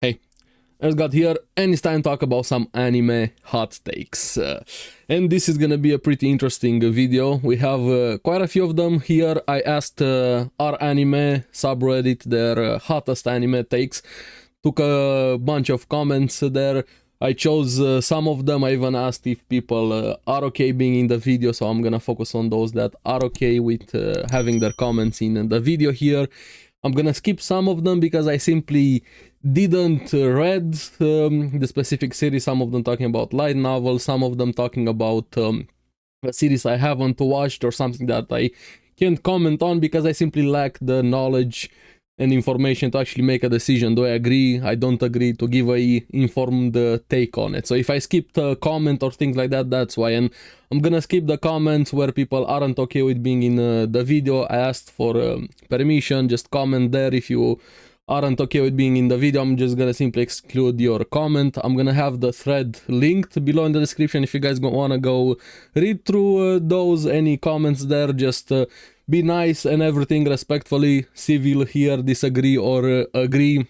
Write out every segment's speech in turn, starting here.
Hey, Ersgard here, and it's time to talk about some anime hot takes. And this is gonna be a pretty interesting video. We have quite a few of them here. I asked our anime subreddit their hottest anime takes. Took a bunch of comments there. I chose some of them. I even asked if people are okay being in the video, so I'm gonna focus on those that are okay with having their comments in the video here. I'm gonna skip some of them because I simply didn't read the specific series, some of them talking about light novels, some of them talking about a series I haven't watched or something that I can't comment on because I simply lack the knowledge and information to actually make a decision. Do I agree? I don't agree, to give a informed take on it. So if I skipped a comment or things like that, that's why. And I'm gonna skip the comments where people aren't okay with being in the video. I asked for permission, just comment there if you aren't okay with being in the video. I'm just gonna simply exclude your comment. I'm gonna have the thread linked below in the description if you guys wanna go read through those, any comments there. Just be nice and everything respectfully, civil here, disagree or agree.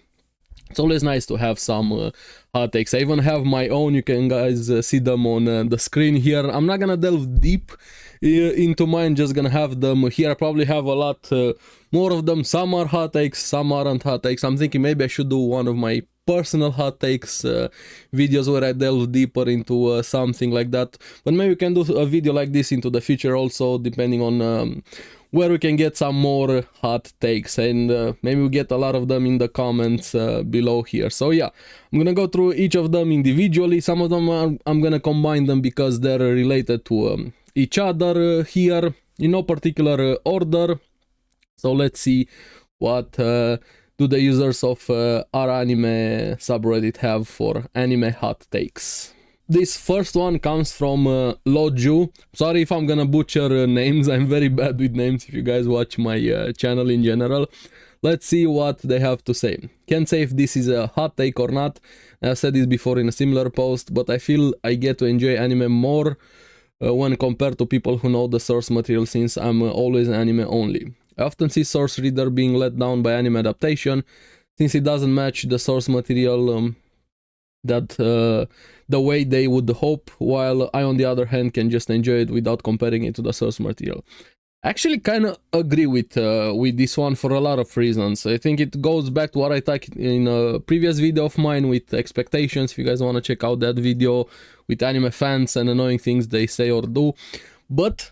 It's always nice to have some hot takes. I even have my own. You can guys see them on the screen here. I'm not gonna delve deep into mine, just gonna have them here. I probably have a lot more of them. Some are hot takes, some aren't hot takes. I'm thinking maybe I should do one of my personal hot takes videos where I delve deeper into something like that. But maybe we can do a video like this into the future also, depending on where we can get some more hot takes, and maybe we get a lot of them in the comments below here. So yeah, I'm gonna go through each of them individually. Some of them I'm gonna combine them because they're related to each other here in no particular order. So let's see what do the users of our anime subreddit have for anime hot takes. This first one comes from Loju. Sorry if I'm gonna butcher names, I'm very bad with names if you guys watch my channel in general. Let's see what they have to say. Can't say if this is a hot take or not. I've said this before in a similar post, but I feel I get to enjoy anime more when compared to people who know the source material, since I'm always anime only. I often see source reader being let down by anime adaptation since it doesn't match the source material that the way they would hope, while I on the other hand can just enjoy it without comparing it to the source material. I actually kind of agree with this one for a lot of reasons. I think it goes back to what I talked in a previous video of mine with expectations. If you guys want to check out that video with anime fans and annoying things they say or do. But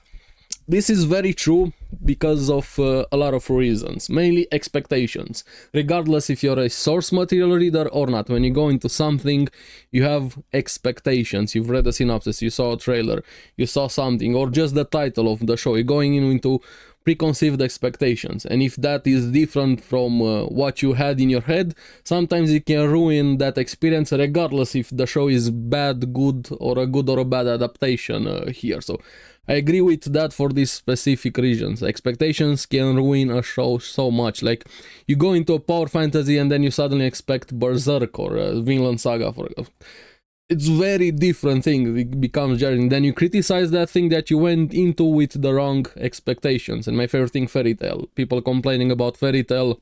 this is very true because of a lot of reasons, mainly expectations. Regardless if you're a source material reader or not, when you go into something, you have expectations. You've read a synopsis, you saw a trailer, you saw something, or just the title of the show. You're going into preconceived expectations, and if that is different from what you had in your head, sometimes it can ruin that experience, regardless if the show is bad, good, or a bad adaptation here. So I agree with that for these specific reasons. Expectations can ruin a show so much. Like, you go into a power fantasy and then you suddenly expect Berserk or Vinland Saga, for example. It's very different thing. It becomes jarring. Then you criticize that thing that you went into with the wrong expectations. And my favorite thing, Fairy Tail. People complaining about Fairy Tail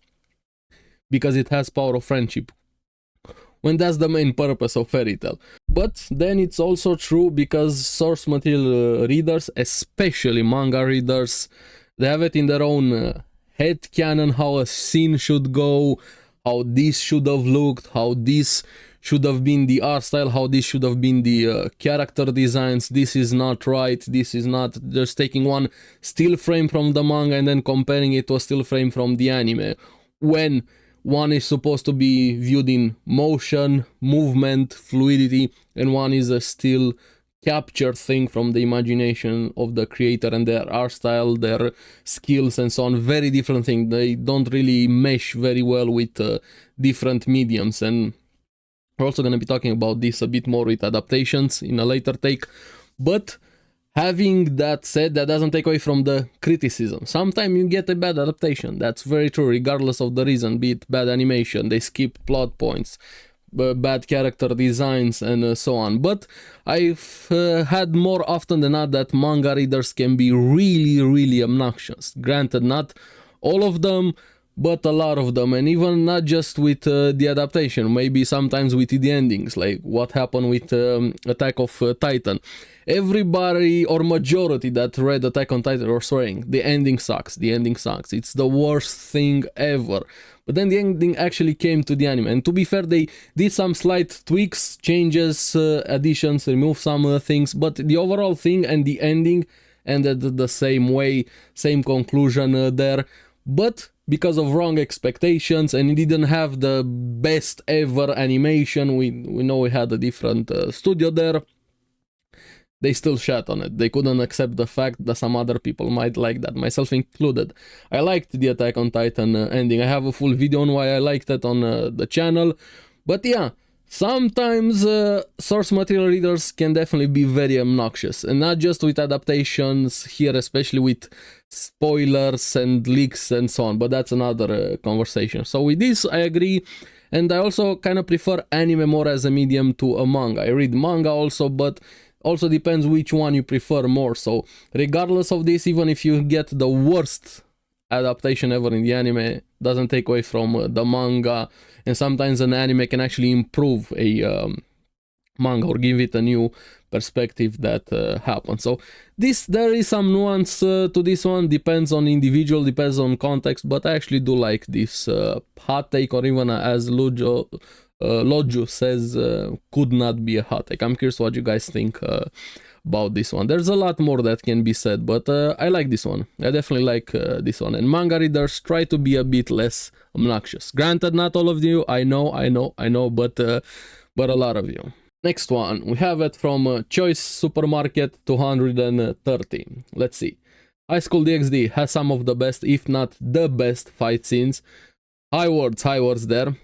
because it has power of friendship, when that's the main purpose of Fairy Tail. But then it's also true because source material readers, especially manga readers, they have it in their own head canon, how a scene should go, how this should have looked, how this should have been the art style, how this should have been the character designs. This is not right, this is not, just taking one still frame from the manga and then comparing it to a still frame from the anime, when one is supposed to be viewed in motion, movement, fluidity, and one is a still captured thing from the imagination of the creator and their art style, their skills, and so on. Very different thing. They don't really mesh very well with different mediums, and we're also going to be talking about this a bit more with adaptations in a later take. But having that said, that doesn't take away from the criticism. Sometimes you get a bad adaptation. That's very true, regardless of the reason, be it bad animation, they skip plot points, bad character designs, and so on. But I've had more often than not that manga readers can be really, really obnoxious. Granted, not all of them, but a lot of them, and even not just with the adaptation, maybe sometimes with the endings, like what happened with Attack of Titan. Everybody or majority that read Attack on Titan are swearing the ending sucks, the ending sucks, it's the worst thing ever. But then the ending actually came to the anime, and to be fair, they did some slight tweaks, changes, additions, removed some things, but the overall thing and the ending ended the same way, same conclusion there. But because of wrong expectations, and it didn't have the best ever animation, we know we had a different studio there, they still shat on it. They couldn't accept the fact that some other people might like that, myself included. I liked the Attack on Titan ending. I have a full video on why I liked it on the channel. But yeah, sometimes source material readers can definitely be very obnoxious, and not just with adaptations here, especially with spoilers and leaks and so on, but that's another conversation. So with this I agree, and I also kind of prefer anime more as a medium to a manga. I read manga also, but also depends which one you prefer more. So regardless of this, even if you get the worst adaptation ever in the anime, doesn't take away from the manga, and sometimes an anime can actually improve a manga or give it a new perspective that happens. So there is some nuance to this one, depends on individual, depends on context, but I actually do like this hot take, or even as Loju says, could not be a hot take. I'm curious what you guys think about this one. There's a lot more that can be said, but I like this one. I definitely like this one. And manga readers, try to be a bit less obnoxious. Granted, not all of you, I know, but a lot of you. Next one, we have it from Choice Supermarket 230. Let's see. High School DxD has some of the best, if not the best, fight scenes. High words there.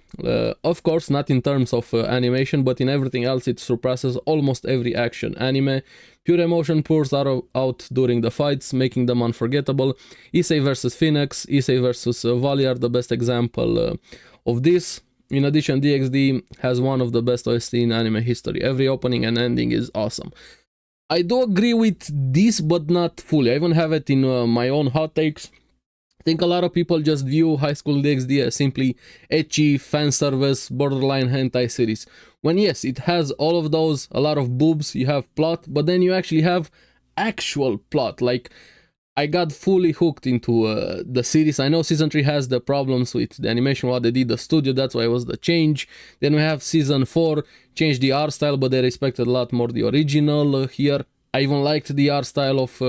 Of course, not in terms of animation, but in everything else it surpasses almost every action anime. Pure emotion pours out during the fights, making them unforgettable. Issei vs Phoenix, Issei vs Valley are the best example of this. In addition, DxD has one of the best OST in anime history. Every opening and ending is awesome. I do agree with this, but not fully. I even have it in my own hot takes. I think a lot of people just view High School DxD as simply ecchi, fan service, borderline hentai series. When yes, it has all of those, a lot of boobs, you have plot, but then you actually have actual plot. Like, I got fully hooked into the series. I know Season 3 has the problems with the animation, what they did the studio, that's why it was the change. Then we have Season 4, changed the art style, but they respected a lot more the original here. I even liked the art style of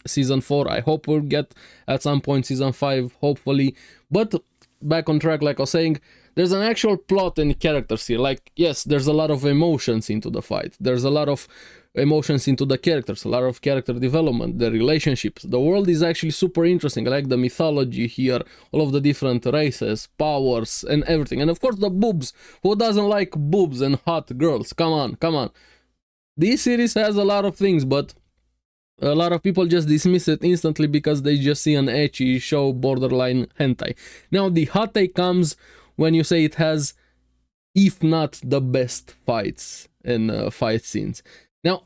Season 4. I hope we'll get at some point Season 5, hopefully. But back on track, like I was saying, there's an actual plot and characters here. Like, yes, there's a lot of emotions into the fight. There's a lot of emotions into the characters, a lot of character development, the relationships. The world is actually super interesting. I like the mythology here, all of the different races, powers, and everything. And of course the boobs. Who doesn't like boobs and hot girls? Come on. This series has a lot of things, but a lot of people just dismiss it instantly because they just see an ecchi show, borderline hentai. Now the hot take comes when you say it has, if not the best fights and fight scenes. Now,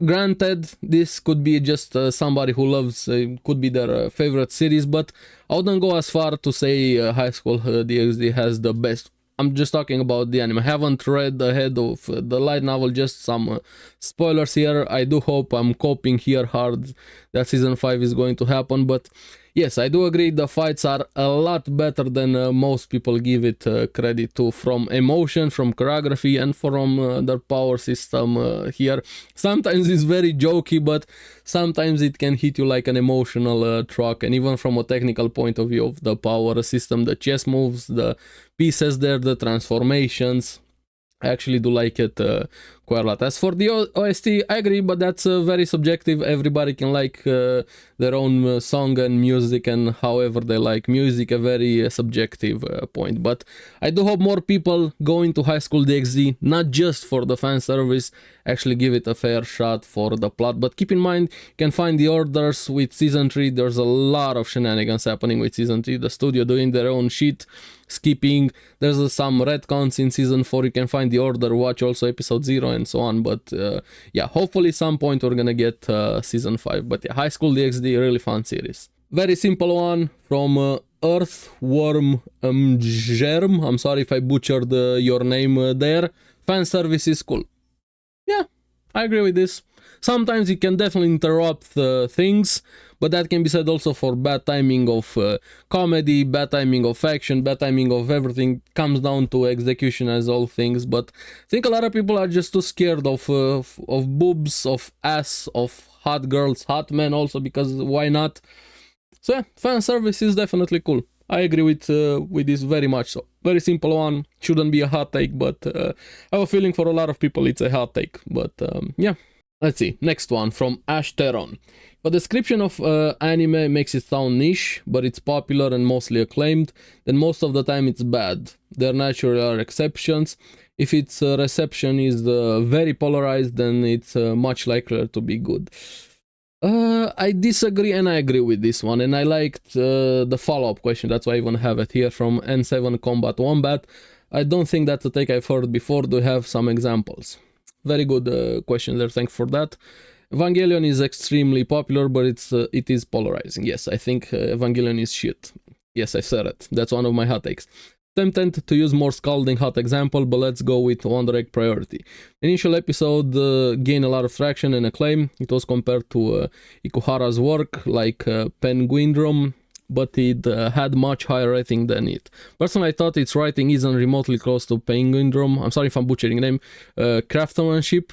granted, this could be just somebody who loves, could be their favorite series, but I wouldn't go as far to say High School DxD has the best. I'm just talking about the anime. I haven't read ahead of the light novel, just some spoilers here. I do hope I'm coping here hard that Season 5 is going to happen, but yes, I do agree the fights are a lot better than most people give it credit to, from emotion, from choreography, and from their power system here. Sometimes it's very jokey, but sometimes it can hit you like an emotional truck, and even from a technical point of view of the power system, the chess moves, the pieces there, the transformations, I actually do like it quite a lot. As for the OST, I agree, but that's very subjective. Everybody can like their own song and music, and however they like music, a very subjective point. But I do hope more people go into High School DxD, not just for the fan service, actually give it a fair shot for the plot. But keep in mind, you can find the orders with Season 3. There's a lot of shenanigans happening with Season 3. The studio doing their own shit, skipping. There's some retcons in Season 4. You can find the order, watch also Episode 0 and so on. But yeah, hopefully some point we're gonna get Season 5. But yeah, High School DxD, really fun series. Very simple one from Earthworm Germ. I'm sorry if I butchered your name there. Fan service is cool. Yeah, I agree with this. Sometimes it can definitely interrupt things, but that can be said also for bad timing of comedy, bad timing of action, bad timing of everything. Comes down to execution as all things, but I think a lot of people are just too scared of boobs, of ass, of hot girls, hot men also, because why not? So yeah, fan service is definitely cool. I agree with this very much so. Very simple one, shouldn't be a hot take, but I have a feeling for a lot of people it's a hot take, but yeah. Let's see, next one from Ashteron. The description of anime makes it sound niche, but it's popular and mostly acclaimed, then most of the time it's bad. There naturally are exceptions. If its reception is very polarized, then it's much likelier to be good. I disagree and I agree with this one, and I liked the follow-up question, that's why I even have it here from N7 Combat Wombat. I don't think that's a take I've heard before. Do you have some examples? Very good question there, thanks for that. Evangelion is extremely popular, but it is polarizing. Yes, I think Evangelion is shit. Yes, I said it. That's one of my hot takes. Tempted to use more scalding hot example, but let's go with one direct priority. Initial episode gained a lot of traction and acclaim. It was compared to Ikuhara's work, like Penguindrum, but it had much higher rating than it. Personally, I thought its writing isn't remotely close to Penguindrum. I'm sorry if I'm butchering the name. Craftsmanship.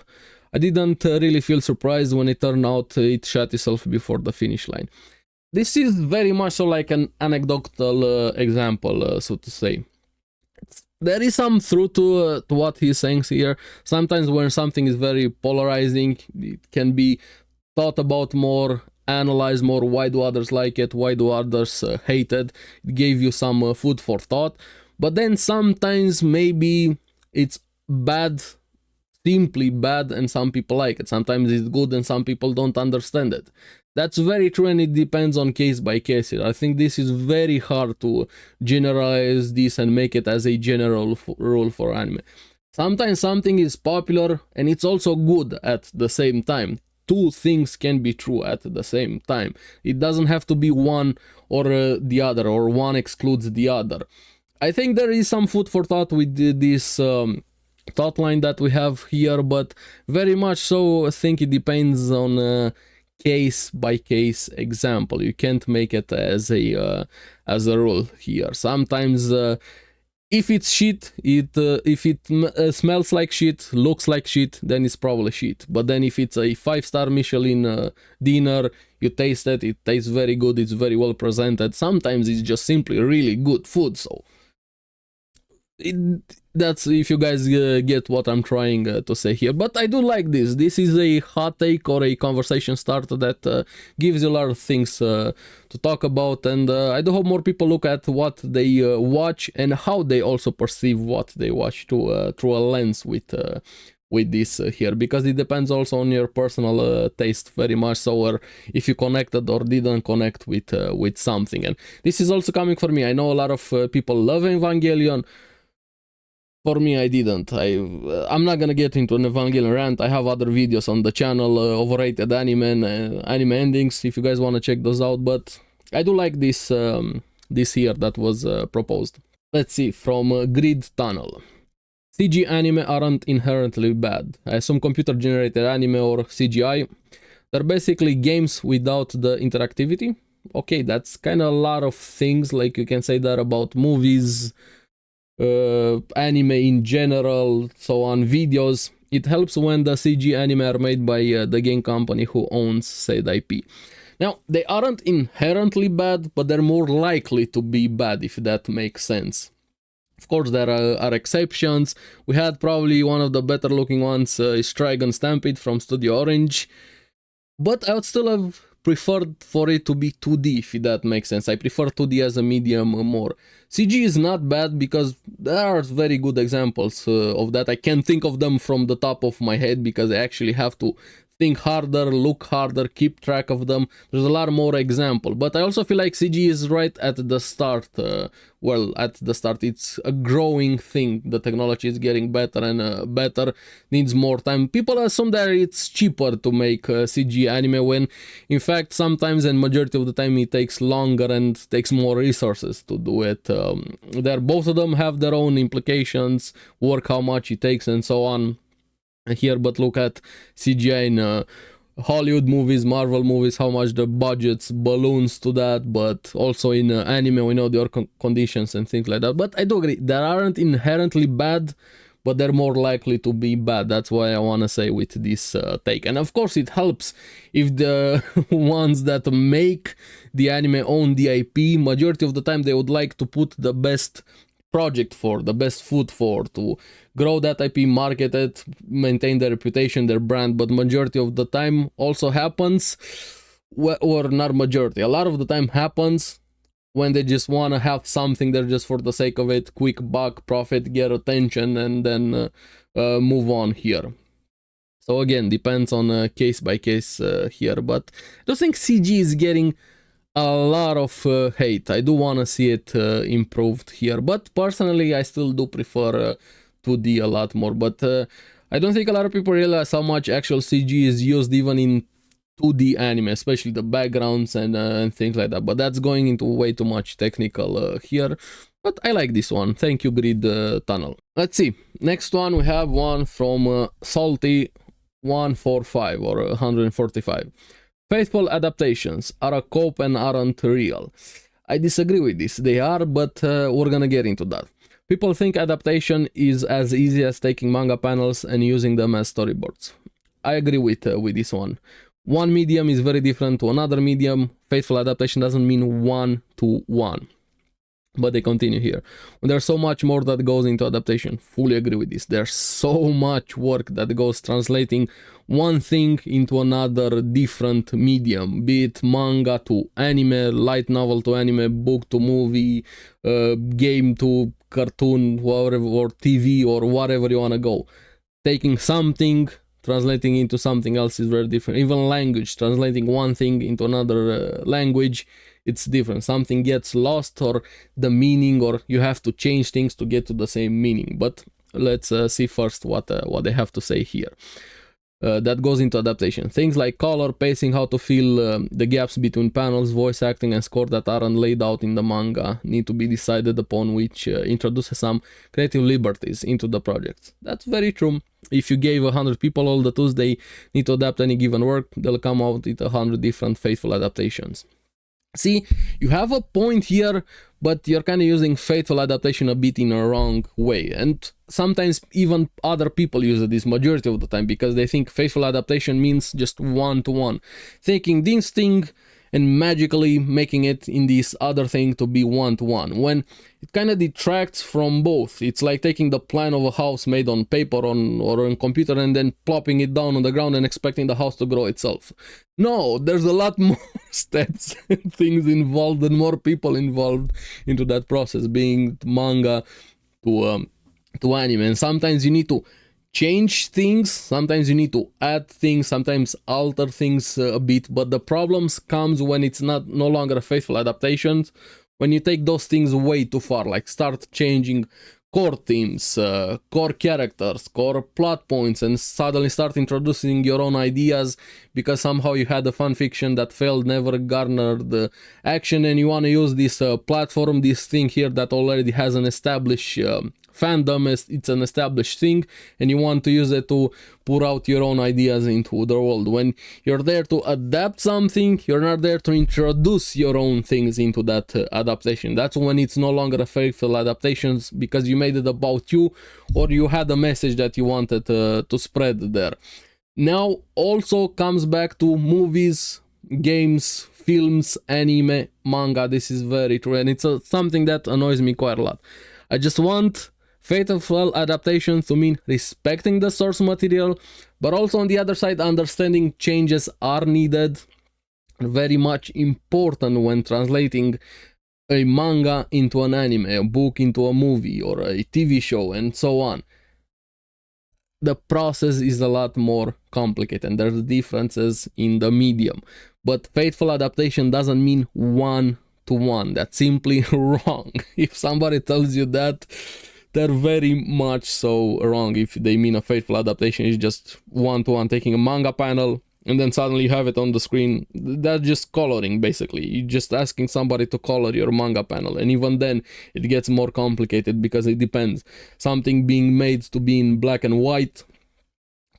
I didn't really feel surprised when it turned out it shot itself before the finish line. This is very much so like an anecdotal example, so to say. There is some truth to what he's saying here. Sometimes when something is very polarizing, it can be thought about more, analyzed more. Why do others like it? Why do others hate it? It gave you some food for thought. But then sometimes maybe it's bad, simply bad, and some people like it. Sometimes it's good and some people don't understand it. That's very true, and it depends on case by case here. I think this is very hard to generalize this and make it as a general rule for anime. Sometimes something is popular and it's also good at the same time. Two things can be true at the same time. It doesn't have to be one or the other, or one excludes the other. I think there is some food for thought with this thought line that we have here, but very much so I think it depends on case by case example. You can't make it as a rule here. Sometimes if it's shit, if it smells like shit, looks like shit, then it's probably shit. But then if it's a 5-star Michelin dinner, you taste it, it tastes very good, it's very well presented. Sometimes it's just simply really good food. So that's if you guys get what I'm trying to say here. But I do like this. This is a hot take or a conversation starter that gives you a lot of things to talk about, and I do hope more people look at what they watch and how they also perceive what they watch through a lens with this here, because it depends also on your personal taste very much so, or if you connected or didn't connect with something. And this is also coming for me. I know a lot of people love Evangelion. For me, I didn't. I'm not gonna get into an Evangelion rant. I have other videos on the channel, overrated anime and anime endings, if you guys want to check those out. But I do like this this here that was proposed. Let's see, from Grid Tunnel. CG anime aren't inherently bad. I assume computer-generated anime or CGI. They're basically games without the interactivity. Okay, that's kind of a lot of things. Like you can say that about movies, anime in general, so on, videos. It helps when the CG anime are made by the game company who owns said IP. Now, they aren't inherently bad, but they're more likely to be bad, if that makes sense. Of course, there are exceptions. We had probably one of the better looking ones, is Trigun Stampede from Studio Orange, but I would still have preferred for it to be 2D, if that makes sense. I prefer 2D as a medium more. CG is not bad because there are very good examples of that. I can't think of them from the top of my head because I actually have to think harder, look harder, keep track of them. There's a lot more example, but I also feel like CG is right at the start. Well, at the start, it's a growing thing. The technology is getting better and better, needs more time. People assume that it's cheaper to make CG anime when, in fact, sometimes and majority of the time it takes longer and takes more resources to do it. Both of them have their own implications, work, how much it takes, and so on. Here, but look at CGI in Hollywood movies, Marvel movies, how much the budgets balloons to that, but also in anime we know there are conditions and things like that. But I do agree, they aren't inherently bad, but they're more likely to be bad. That's why I want to say with this take. And of course it helps if the ones that make the anime own the IP. Majority of the time they would like to put the best project for, the best foot for, to grow that IP, market it, maintain their reputation, their brand. But majority of the time also happens, or not majority, a lot of the time happens when they just want to have something there just for the sake of it, quick buck, profit, get attention, and then move on here. So again, depends on case by case here, but I don't think CG is getting a lot of hate. I do want to see it improved here, but personally I still do prefer 2D a lot more. But I don't think a lot of people realize how much actual CG is used even in 2D anime, especially the backgrounds and things like that. But that's going into way too much technical here. But I like this one. Thank you, Grid Tunnel. Let's see. Next one, we have one from Salty 145 or 145. Faithful adaptations are a cope and aren't real. I disagree with this. They are, but we're gonna get into that. People think adaptation is as easy as taking manga panels and using them as storyboards. I agree with this one. One medium is very different to another medium. Faithful adaptation doesn't mean one to one. But they continue here. When there's so much more that goes into adaptation. Fully agree with this. There's so much work that goes translating one thing into another different medium. Be it manga to anime, light novel to anime, book to movie, game to cartoon, whatever, or TV, or whatever you want to go. Taking something, translating into something else is very different. Even language, translating one thing into another language, it's different. Something gets lost, or the meaning, or you have to change things to get to the same meaning. But let's see first what they have to say here. That goes into adaptation. Things like color, pacing, how to fill the gaps between panels, voice acting, and score that aren't laid out in the manga need to be decided upon, which introduces some creative liberties into the project. That's very true. If you gave 100 people all the tools they need to adapt any given work, they'll come out with 100 different faithful adaptations. See, you have a point here, but you're kind of using faithful adaptation a bit in a wrong way. And sometimes even other people use this majority of the time because they think faithful adaptation means just one-to-one. Taking this thing and magically making it in this other thing to be one-to-one, when it kind of detracts from both. It's like taking the plan of a house made on paper or on computer and then plopping it down on the ground and expecting the house to grow itself. No, there's a lot more steps and things involved and more people involved into that process, being manga to anime. And sometimes you need to change things, sometimes you need to add things, sometimes alter things a bit, but the problems comes when it's no longer a faithful adaptation, when you take those things way too far, like start changing core themes, core characters, core plot points, and suddenly start introducing your own ideas because somehow you had a fan fiction that failed, never garnered action, and you want to use this platform, this thing here that already has an established fandom, it's an established thing, and you want to use it to pour out your own ideas into the world. When you're there to adapt something, you're not there to introduce your own things into that adaptation. That's when it's no longer a faithful adaptation because you made it about you, or you had a message that you wanted to spread there. Now also comes back to movies, games, films, anime, manga. This is very true, and it's something that annoys me quite a lot. I just want faithful adaptation to mean respecting the source material, but also on the other side, understanding changes are needed. Very much important when translating a manga into an anime, a book into a movie, or a TV show, and so on. the process is a lot more complicated and there's differences in the medium. But faithful adaptation doesn't mean one-to-one. That's simply wrong. If somebody tells you that, they're very much so wrong. If they mean a faithful adaptation is just one-to-one, taking a manga panel and then suddenly you have it on the screen. That's just coloring, basically. You're just asking somebody to color your manga panel, and even then it gets more complicated because it depends. Something being made to be in black and white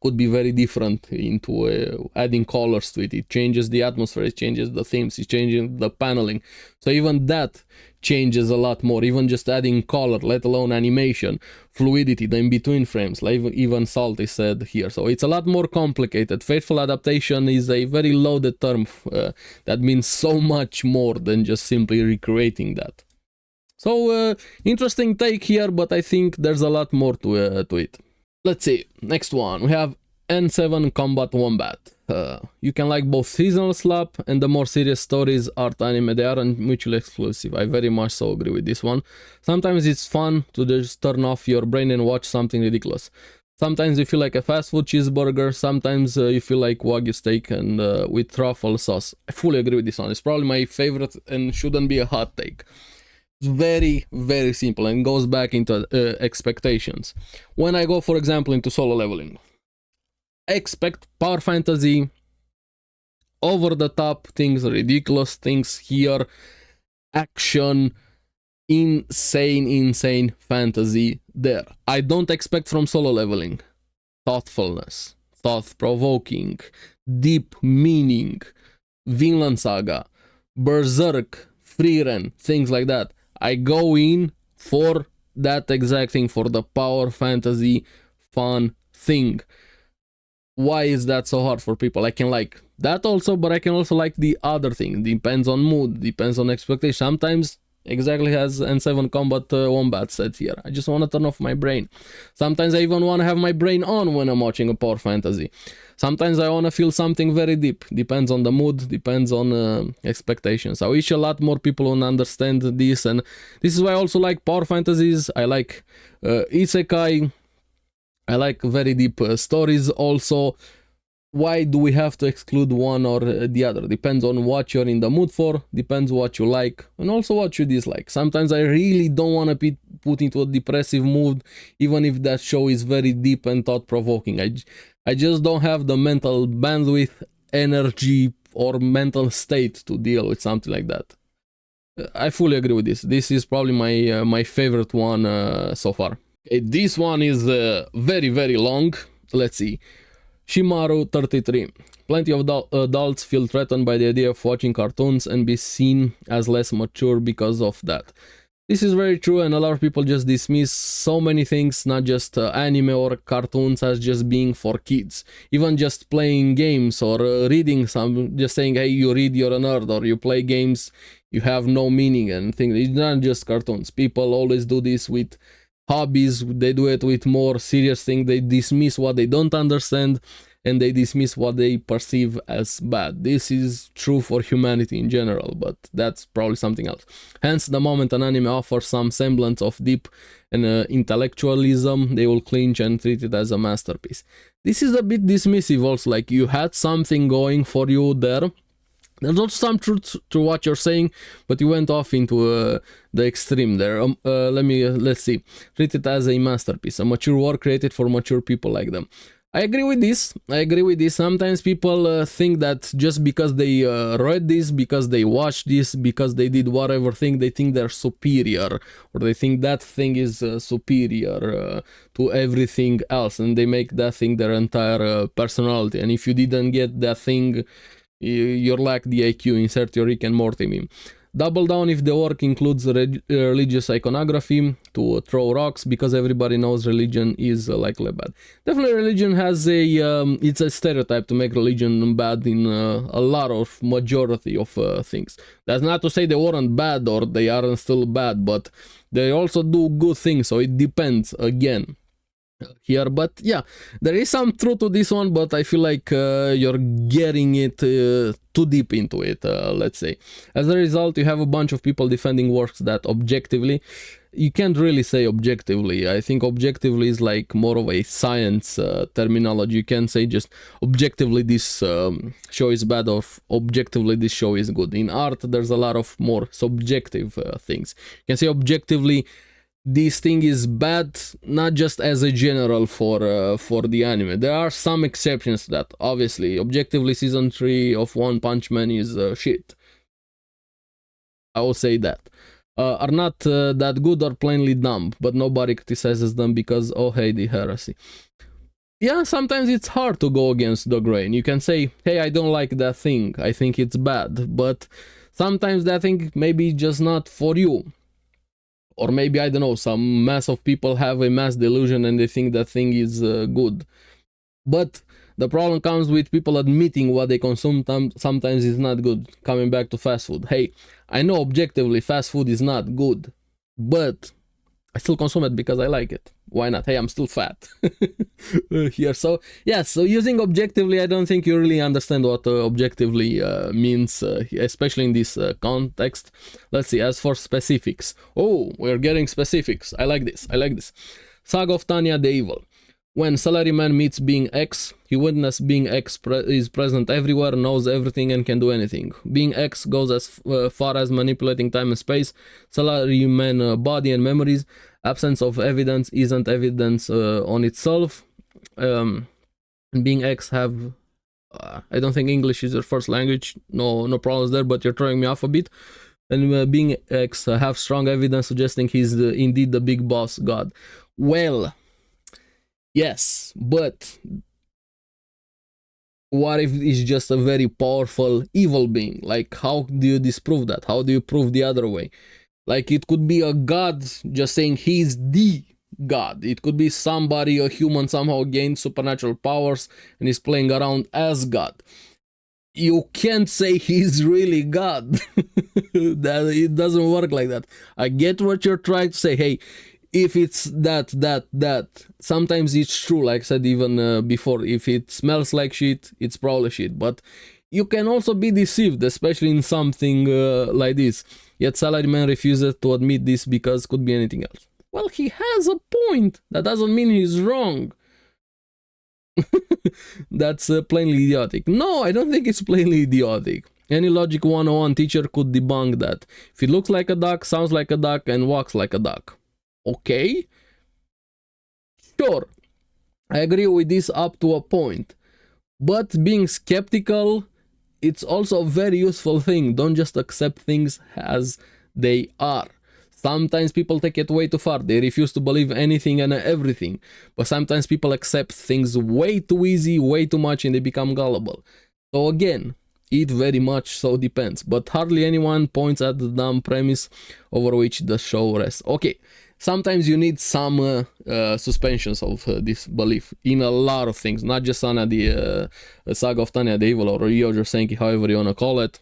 could be very different into adding colors to it. It changes the atmosphere, it changes the themes, it changes the paneling. So even that changes a lot more. Even just adding color, let alone animation, fluidity, the in-between frames, like even Salty said here. So it's a lot more complicated. Faithful adaptation is a very loaded term that means so much more than just simply recreating that. So interesting take here, but I think there's a lot more to it. Let's see, next one, we have N7 Combat Wombat. You can like both seasonal slap and the more serious stories, art, anime. They aren't mutually exclusive. I very much so agree with this one. Sometimes it's fun to just turn off your brain and watch something ridiculous. Sometimes you feel like a fast food cheeseburger. Sometimes you feel like Wagyu steak and with truffle sauce. I fully agree with this one. It's probably my favorite and shouldn't be a hot take. Very, very simple and goes back into expectations. When I go, for example, into solo leveling, I expect power fantasy, over the top things, ridiculous things here, action, insane fantasy there. I don't expect from solo leveling thoughtfulness, thought-provoking, deep meaning, Vinland Saga, Berserk, Frieren, things like that. I go in for that exact thing, for the power fantasy fun thing. Why is that so hard for people? I can like that also, but I can also like the other thing. Depends on mood, depends on expectation. Sometimes, exactly as N7 Combat Wombat said here, I just want to turn off my brain. Sometimes I even want to have my brain on when I'm watching a power fantasy. Sometimes I want to feel something very deep. Depends on the mood, depends on expectations. I wish a lot more people would understand this, and this is why I also like power fantasies. I like isekai. I like very deep stories also. Why do we have to exclude one or the other? Depends on what you're in the mood for, depends what you like, and also what you dislike. Sometimes I really don't want to be put into a depressive mood, even if that show is very deep and thought-provoking. I just don't have the mental bandwidth, energy, or mental state to deal with something like that. I fully agree with this. This is probably my favorite one so far. Okay, this one is very, very long. Let's see. Shimaru 33. Plenty of adults feel threatened by the idea of watching cartoons and be seen as less mature because of that. This is very true, and a lot of people just dismiss so many things, not just anime or cartoons, as just being for kids. Even just playing games or reading some, just saying, hey, you read, you're a nerd, or you play games, you have no meaning and things. It's not just cartoons. People always do this with hobbies, they do it with more serious things. They dismiss what they don't understand and they dismiss what they perceive as bad. This is true for humanity in general, but that's probably something else. Hence, the moment an anime offers some semblance of deep and intellectualism, they will clinch and treat it as a masterpiece. This is a bit dismissive also, like you had something going for you there. There's also some truth to what you're saying, but you went off into the extreme there. Let's see. Treat it as a masterpiece, a mature work created for mature people like them. I agree with this. Sometimes people think that just because they read this, because they watched this, because they did whatever thing, they think they're superior, or they think that thing is superior to everything else, and they make that thing their entire personality. And if you didn't get that thing, you're like the IQ, insert your Rick and Morty meme. Double down if the work includes religious iconography to throw rocks, because everybody knows religion is likely bad. Definitely religion has it's a stereotype to make religion bad in a lot of majority of things. That's not to say they weren't bad or they aren't still bad, but they also do good things, so it depends again. here. But yeah, there is some truth to this one, but I feel like you're getting it too deep into it, let's say. As a result, you have a bunch of people defending works that objectively, you can't really say objectively. I think objectively is like more of a science terminology. You can't say just objectively this show is bad or objectively this show is good. In art, there's a lot of more subjective things. You can say objectively this thing is bad, not just as a general for the anime. There are some exceptions to that. Obviously, objectively, season 3 of One Punch Man is shit. I will say that. Are not that good or plainly dumb, but nobody criticizes them because, oh hey, the heresy. Yeah, sometimes it's hard to go against the grain. You can say, hey, I don't like that thing, I think it's bad, but sometimes that thing maybe just not for you. Or maybe, I don't know, some mass of people have a mass delusion and they think that thing is good. But the problem comes with people admitting what they consume sometimes is not good. Coming back to fast food. Hey, I know objectively fast food is not good, but I still consume it because I like it. Why not? Hey, I'm still fat. Here, so yeah, so using objectively, I don't think you really understand what objectively means, especially in this context. Let's see, as for specifics. Oh, we're getting specifics. I like this, I like this. Saga of Tanya the Evil. When Salaryman meets Being X, he witnesses Being X is present everywhere, knows everything and can do anything. Being X goes as far as manipulating time and space, Salaryman body and memories. Absence of evidence isn't evidence on itself. Being X have... I don't think English is your first language, no problems there, but you're throwing me off a bit. And Being X have strong evidence suggesting he's indeed the big boss god. Well... yes, but what if it's just a very powerful evil being? Like, how do you disprove that? How do you prove the other way? Like, it could be a god just saying he's the god. It could be somebody, a human, somehow gained supernatural powers and is playing around as god. You can't say he's really god. That it doesn't work like that. I get what you're trying to say. Hey, if it's that, sometimes it's true, like I said even before, if it smells like shit, it's probably shit, but you can also be deceived, especially in something like this. Yet Salaryman refuses to admit this because could be anything else. Well, he has a point. That doesn't mean he's wrong. That's plainly idiotic. No, I don't think it's plainly idiotic. Any Logic 101 teacher could debunk that. If it looks like a duck, sounds like a duck, and walks like a duck. Okay, sure, I agree with this up to a point, but being skeptical, it's also a very useful thing. Don't just accept things as they are. Sometimes people take it way too far. They refuse to believe anything and everything, but sometimes people accept things way too easy, way too much, and they become gullible. So again, it very much so depends, but hardly anyone points at the dumb premise over which the show rests. Okay, sometimes you need some suspensions of disbelief in a lot of things, not just on the Saga of Tanya the Evil or Ryojo Senki, however you wanna call it.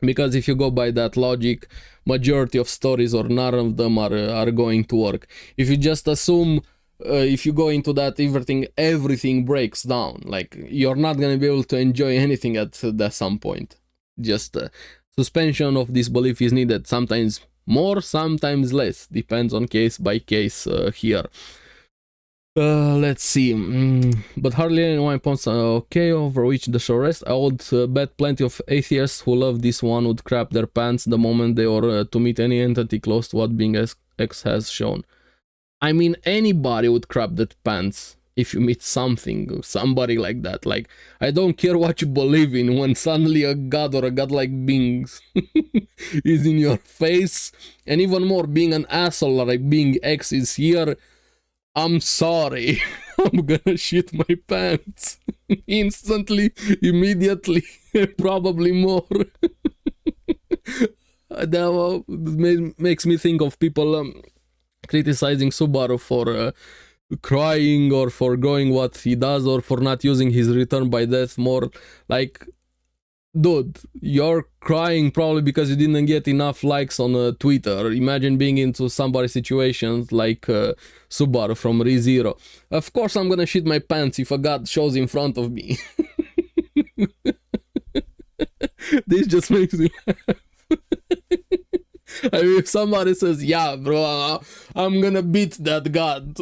Because if you go by that logic, majority of stories or none of them are going to work. If you just assume, if you go into that, everything breaks down. Like, you're not gonna be able to enjoy anything at some point. Just suspension of disbelief is needed. Sometimes more, sometimes less. Depends on case by case here. Let's see. But hardly anyone points okay over which the show rests. I would bet plenty of atheists who love this one would crap their pants the moment they were to meet any entity close to what Being X has shown. I mean, anybody would crap their pants if you meet somebody like that. Like, I don't care what you believe in, when suddenly a god or a godlike being is in your face, and even more, being an asshole like Being X is here, I'm sorry. I'm gonna shit my pants. Instantly, immediately, probably more. That makes me think of people criticizing Subaru for crying or for going what he does or for not using his return by death more. Like, dude, you're crying probably because you didn't get enough likes on Twitter. Imagine being into somebody's situations like Subaru from ReZero. Of course I'm gonna shit my pants if a god shows in front of me. This just makes me laugh. I mean, if somebody says, yeah, bro, I'm gonna beat that god.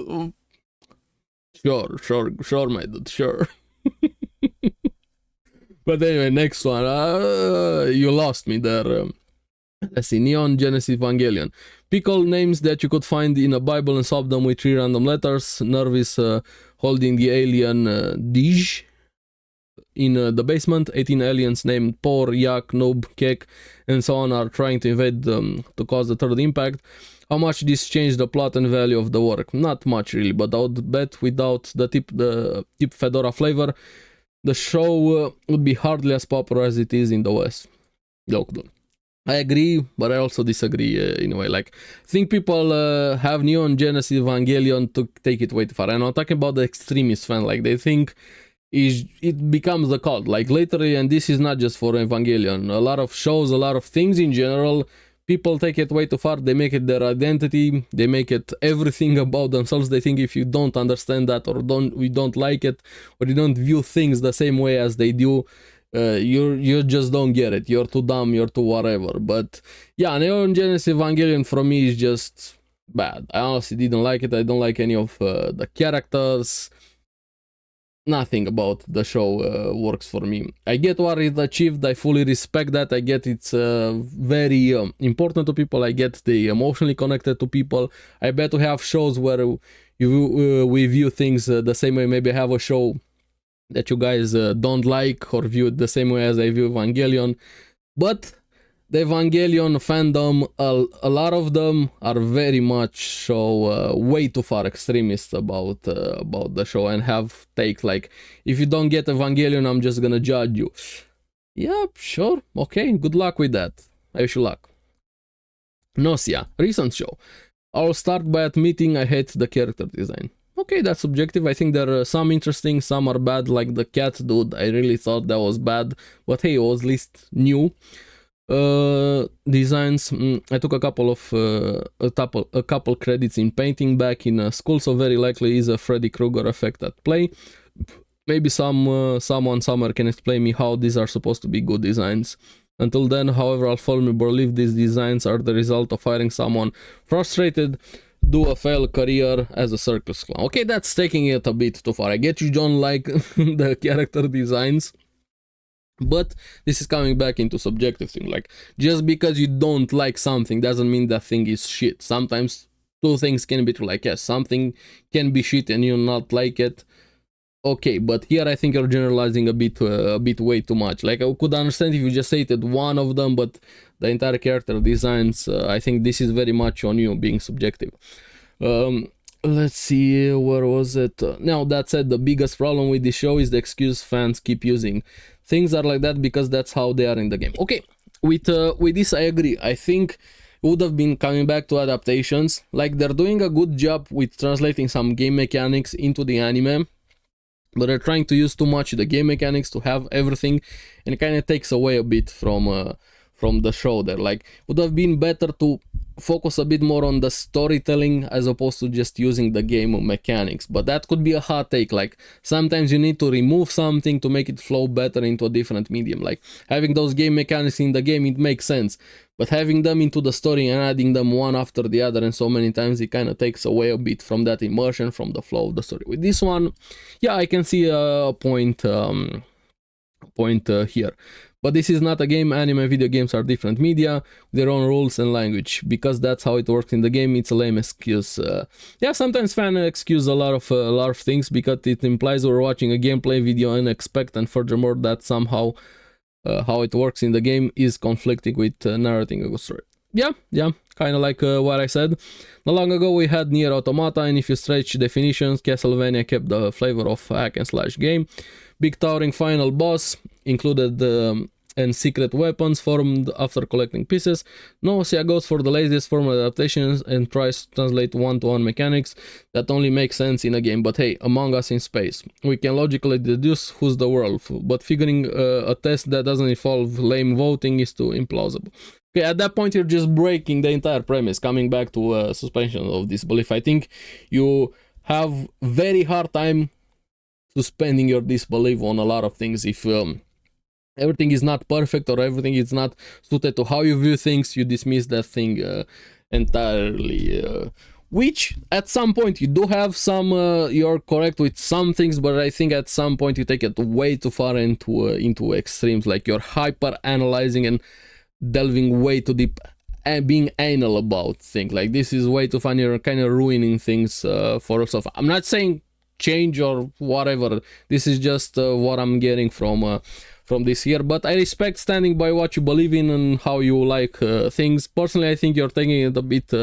Sure, my dude, sure. But anyway, next one. You lost me there. Let's see, Neon Genesis Evangelion. Pick all names that you could find in a Bible and swap them with 3 random letters. Nervis holding the alien Dij. In the basement, 18 aliens named Por, Yak, Noob, Kek, and so on are trying to invade them to cause the third impact. How much this changed the plot and value of the work? Not much really, but I would bet without the tip fedora flavor, the show would be hardly as popular as it is in the West. Lockdown. I agree, but I also disagree in a way. Like, I think people have Neon Genesis Evangelion to take it way too far. And I'm talking about the extremist fan. Like, they think it becomes a cult. Like, literally, and this is not just for Evangelion. A lot of shows, a lot of things in general, people take it way too far. They make it their identity. They make it everything about themselves. They think if you don't understand that, or we don't like it, or you don't view things the same way as they do, you just don't get it. You're too dumb. You're too whatever. But yeah, Neon Genesis Evangelion for me is just bad. I honestly didn't like it. I don't like any of the characters. Nothing about the show works for me. I get what it achieved. I fully respect that. I get it's very important to people. I get they emotionally connected to people. I bet we have shows where we view things the same way. Maybe I have a show that you guys don't like or view it the same way as I view Evangelion. But the Evangelion fandom, a lot of them are very much so way too far extremist about the show and have take like, if you don't get Evangelion, I'm just gonna judge you. Yeah, sure, okay, good luck with that. I wish you luck. Nausea, recent show. I'll start by admitting I hate the character design. Okay, that's subjective. I think there are some interesting, some are bad, like the cat dude. I really thought that was bad, but hey, it was at least new. Designs, I took a couple credits in painting back in school, so very likely is a Freddy Krueger effect at play. Maybe someone somewhere can explain me how these are supposed to be good designs. Until then, however, I'll firmly believe these designs are the result of hiring someone frustrated, do a failed career as a circus clown. Okay, that's taking it a bit too far. I get you don't like the character designs, but this is coming back into subjective thing. Like, just because you don't like something doesn't mean that thing is shit. Sometimes two things can be true. Like, yes, something can be shit and you not like it. Okay, but here I think you're generalizing a bit way too much. Like, I could understand if you just stated one of them, but the entire character designs, I think this is very much on you being subjective. Let's see, where was it? Now, that said, the biggest problem with this show is the excuse fans keep using. Things are like that because that's how they are in the game. Okay, with this I agree. I think it would have been coming back to adaptations. Like, they're doing a good job with translating some game mechanics into the anime, but they're trying to use too much the game mechanics to have everything, and it kind of takes away a bit from the show there. Like, would have been better to focus a bit more on the storytelling as opposed to just using the game mechanics. But that could be a hot take. Like, sometimes you need to remove something to make it flow better into a different medium. Like, having those game mechanics in the game, it makes sense, but having them into the story and adding them one after the other and so many times, it kind of takes away a bit from that immersion, from the flow of the story. With this one, yeah, I can see a point here. But this is not a game. Anime video games are different media, their own rules and language. Because that's how it works in the game, it's a lame excuse. Yeah, sometimes fans excuse a lot of things because it implies we're watching a gameplay video and expect, and furthermore that somehow how it works in the game is conflicting with narrating a good story. Yeah, kind of like what I said. Not long ago we had Nier Automata, and if you stretch definitions, Castlevania kept the flavor of hack and slash game. Big towering final boss included and secret weapons formed after collecting pieces. No, Sia goes for the laziest formal adaptations and tries to translate one-to-one mechanics that only make sense in a game. But hey, Among Us in space. We can logically deduce who's the werewolf, but figuring a test that doesn't involve lame voting is too implausible. Okay, at that point you're just breaking the entire premise, coming back to suspension of disbelief. I think you have very hard time suspending your disbelief on a lot of things if everything is not perfect or everything is not suited to how you view things. You dismiss that thing entirely, which at some point you do have some you're correct with some things, but I think at some point you take it way too far into extremes, like you're hyper analyzing and delving way too deep and being anal about things. Like this is way too fun. You're kind of ruining things for yourself. I'm not saying change or whatever, this is just what I'm getting from this here, but I respect standing by what you believe in and how you like things. Personally, I think you're taking it a bit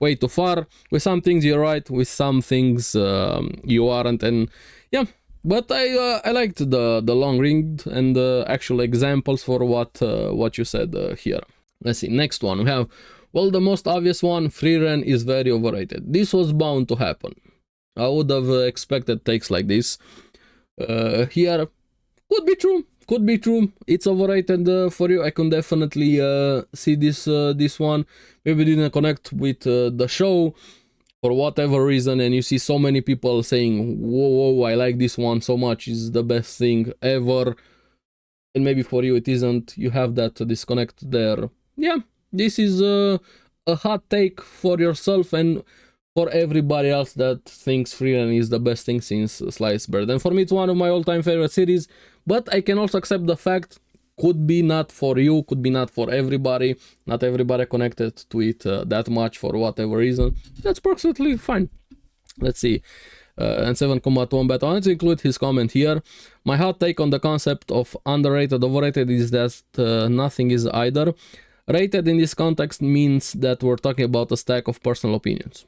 way too far. With some things you're right, with some things you aren't, and yeah. But I liked the long read and the actual examples for what you said here. Let's see, next one we have, well, the most obvious one, free run is very overrated. This was bound to happen. I would have expected takes like this. Here, could be true. It's overrated for you. I can definitely see this one. Maybe didn't connect with the show for whatever reason, and you see so many people saying, whoa, I like this one so much, it's the best thing ever. And maybe for you it isn't. You have that disconnect there. Yeah, this is a hot take for yourself and for everybody else that thinks Freerun is the best thing since Sliced Bread. And for me, it's one of my all-time favorite series, but I can also accept the fact could be not for you, could be not for everybody, not everybody connected to it that much for whatever reason. That's perfectly fine. Let's see. And 7 Combat Wombat, I wanted to include his comment here. My hot take on the concept of underrated, overrated is that nothing is either. Rated in this context means that we're talking about a stack of personal opinions.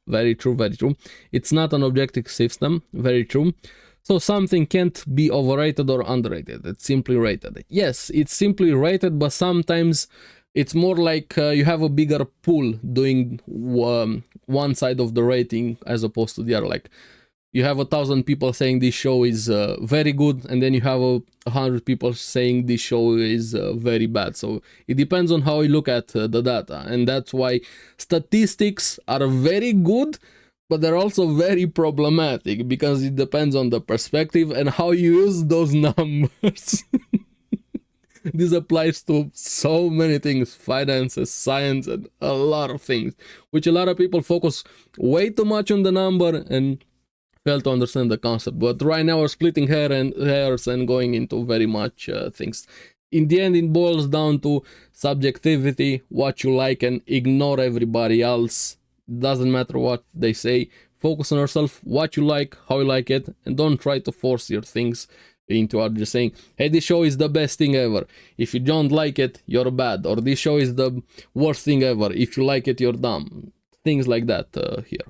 Very true, very true. It's not an objective system. Very true. So something can't be overrated or underrated. It's simply rated. Yes, it's simply rated, but sometimes it's more like you have a bigger pool doing one side of the rating as opposed to the other. Like you have 1,000 people saying this show is very good, and then you have 100 people saying this show is very bad. So it depends on how you look at the data, and that's why statistics are very good, but they're also very problematic because it depends on the perspective and how you use those numbers. This applies to so many things, finances, science, and a lot of things, which a lot of people focus way too much on the number and fail to understand the concept. But right now we're splitting hairs and going into very much things. In the end, it boils down to subjectivity, what you like, and ignore everybody else. It doesn't matter what they say. Focus on yourself, what you like, how you like it, and don't try to force your things into what you're saying. Hey, this show is the best thing ever. If you don't like it, you're bad. Or this show is the worst thing ever. If you like it, you're dumb. Things like that here.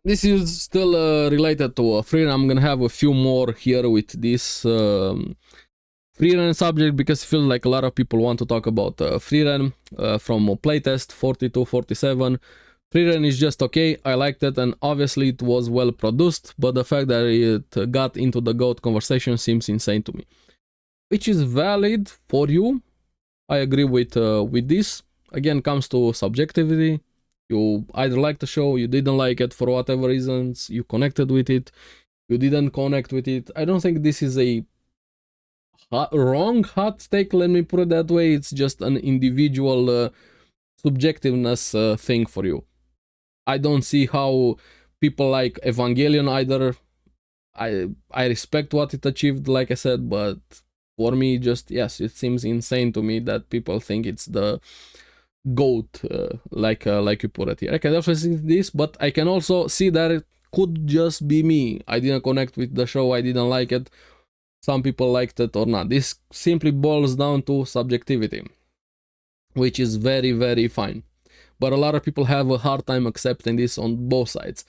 This is still related to Freerun. I'm gonna have a few more here with this Freerun subject because I feel like a lot of people want to talk about Freerun from playtest 4247. Freerun is just okay, I liked it, and obviously it was well produced, but the fact that it got into the GOAT conversation seems insane to me. Which is valid for you. I agree with this. Again, comes to subjectivity. You either like the show, you didn't like it for whatever reasons, you connected with it, you didn't connect with it. I don't think this is a wrong hot take, let me put it that way. It's just an individual subjectiveness thing for you. I don't see how people like Evangelion either. I respect what it achieved, like I said, but for me, just yes, it seems insane to me that people think it's the GOAT, like you put it here. I can definitely see this, but I can also see that it could just be me. I didn't connect with the show, I didn't like it. Some people liked it or not. This simply boils down to subjectivity, which is very, very fine. But a lot of people have a hard time accepting this on both sides.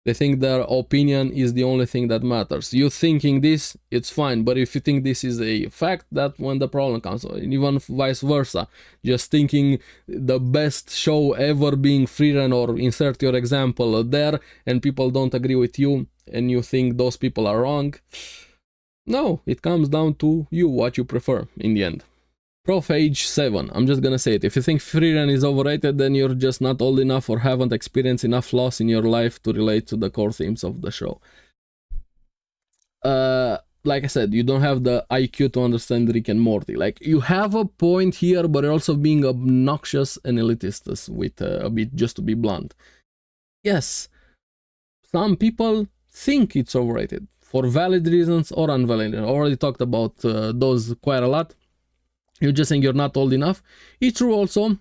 They think their opinion is the only thing that matters. You thinking this, it's fine, but if you think this is a fact, that's when the problem comes. And even vice versa. Just thinking the best show ever being Freerun, or insert your example there, and people don't agree with you, and you think those people are wrong. No, it comes down to you, what you prefer in the end. Prof age 7, I'm just gonna say it. If you think Freerun is overrated, then you're just not old enough or haven't experienced enough loss in your life to relate to the core themes of the show. Like I said, you don't have the IQ to understand Rick and Morty. Like, you have a point here, but you're also being obnoxious and elitist with a bit, just to be blunt. Yes, some people think it's overrated for valid reasons or unvalid. I already talked about those quite a lot. You're just saying you're not old enough. It's true also.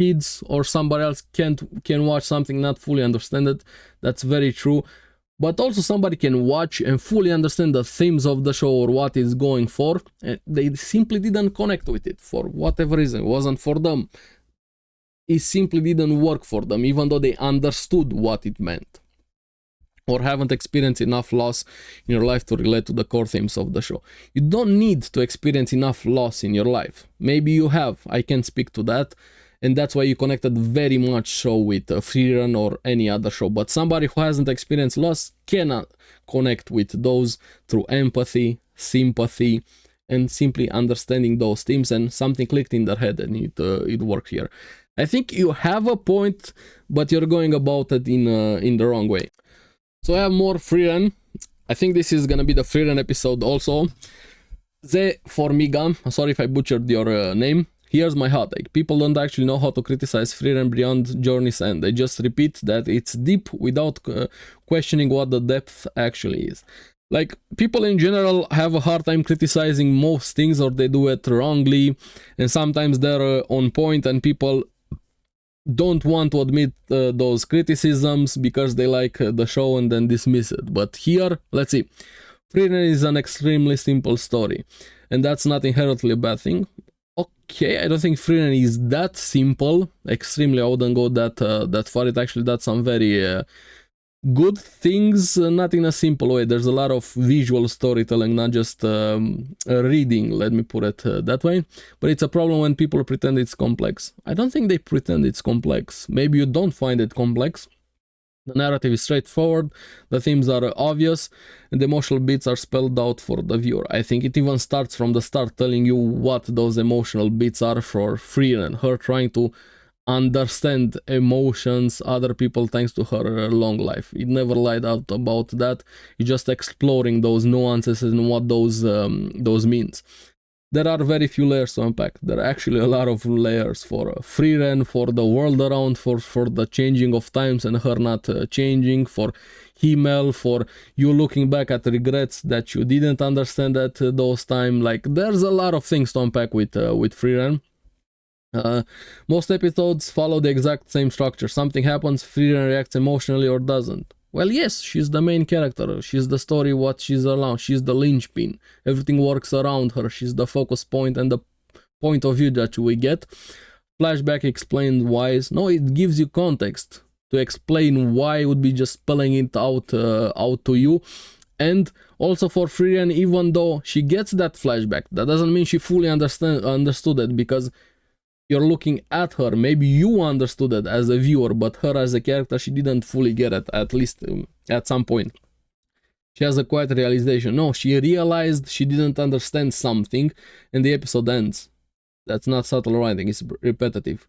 Kids or somebody else can watch something, not fully understand it. That's very true. But also somebody can watch and fully understand the themes of the show or what it's going for, and they simply didn't connect with it for whatever reason. It wasn't for them. It simply didn't work for them, even though they understood what it meant, or haven't experienced enough loss in your life to relate to the core themes of the show. You don't need to experience enough loss in your life. Maybe you have, I can speak to that, and that's why you connected very much so with Freerun or any other show. But somebody who hasn't experienced loss cannot connect with those through empathy, sympathy, and simply understanding those themes, and something clicked in their head and it worked here. I think you have a point, but you're going about it in the wrong way. So I have more Freerun. I think this is gonna be the Freerun episode also. Ze Formiga, sorry if I butchered your name. Here's my hot take. People don't actually know how to criticize Freerun beyond Journey's End. They just repeat that it's deep without questioning what the depth actually is. Like, people in general have a hard time criticizing most things, or they do it wrongly, and sometimes they're on point and people don't want to admit those criticisms because they like the show and then dismiss it. But here, let's see. Freerun is an extremely simple story, and that's not inherently a bad thing. Okay, I don't think Freerun is that simple. Extremely, I wouldn't go that far. It actually does some very good things, not in a simple way. There's a lot of visual storytelling, not just reading, let me put it that way. But it's a problem when people pretend it's complex. I don't think they pretend it's complex. Maybe you don't find it complex. The narrative is straightforward, the themes are obvious, and the emotional beats are spelled out for the viewer. I think it even starts from the start telling you what those emotional beats are for Freerun, her trying to understand emotions, other people, thanks to her long life. It never lied out about that. It's just exploring those nuances and what those means. There are very few layers to unpack. There are actually a lot of layers for Freerun, for the world around, for the changing of times and her not changing, for Himmel, for you looking back at regrets that you didn't understand at those time. Like, there's a lot of things to unpack with Freerun. Most episodes follow the exact same structure. Something happens, Freerun reacts emotionally or doesn't. Well, yes, she's the main character. She's the story, what she's around. She's the linchpin. Everything works around her. She's the focus point and the point of view that we get. Flashback explains why. No, it gives you context to explain why it would be just spelling it out to you. And also for Freerun, even though she gets that flashback, that doesn't mean she fully understood it, because you're looking at her. Maybe you understood it as a viewer, but her as a character, she didn't fully get it, at least at some point. She has a quiet realization. No, she realized she didn't understand something, and the episode ends. That's not subtle writing, it's repetitive.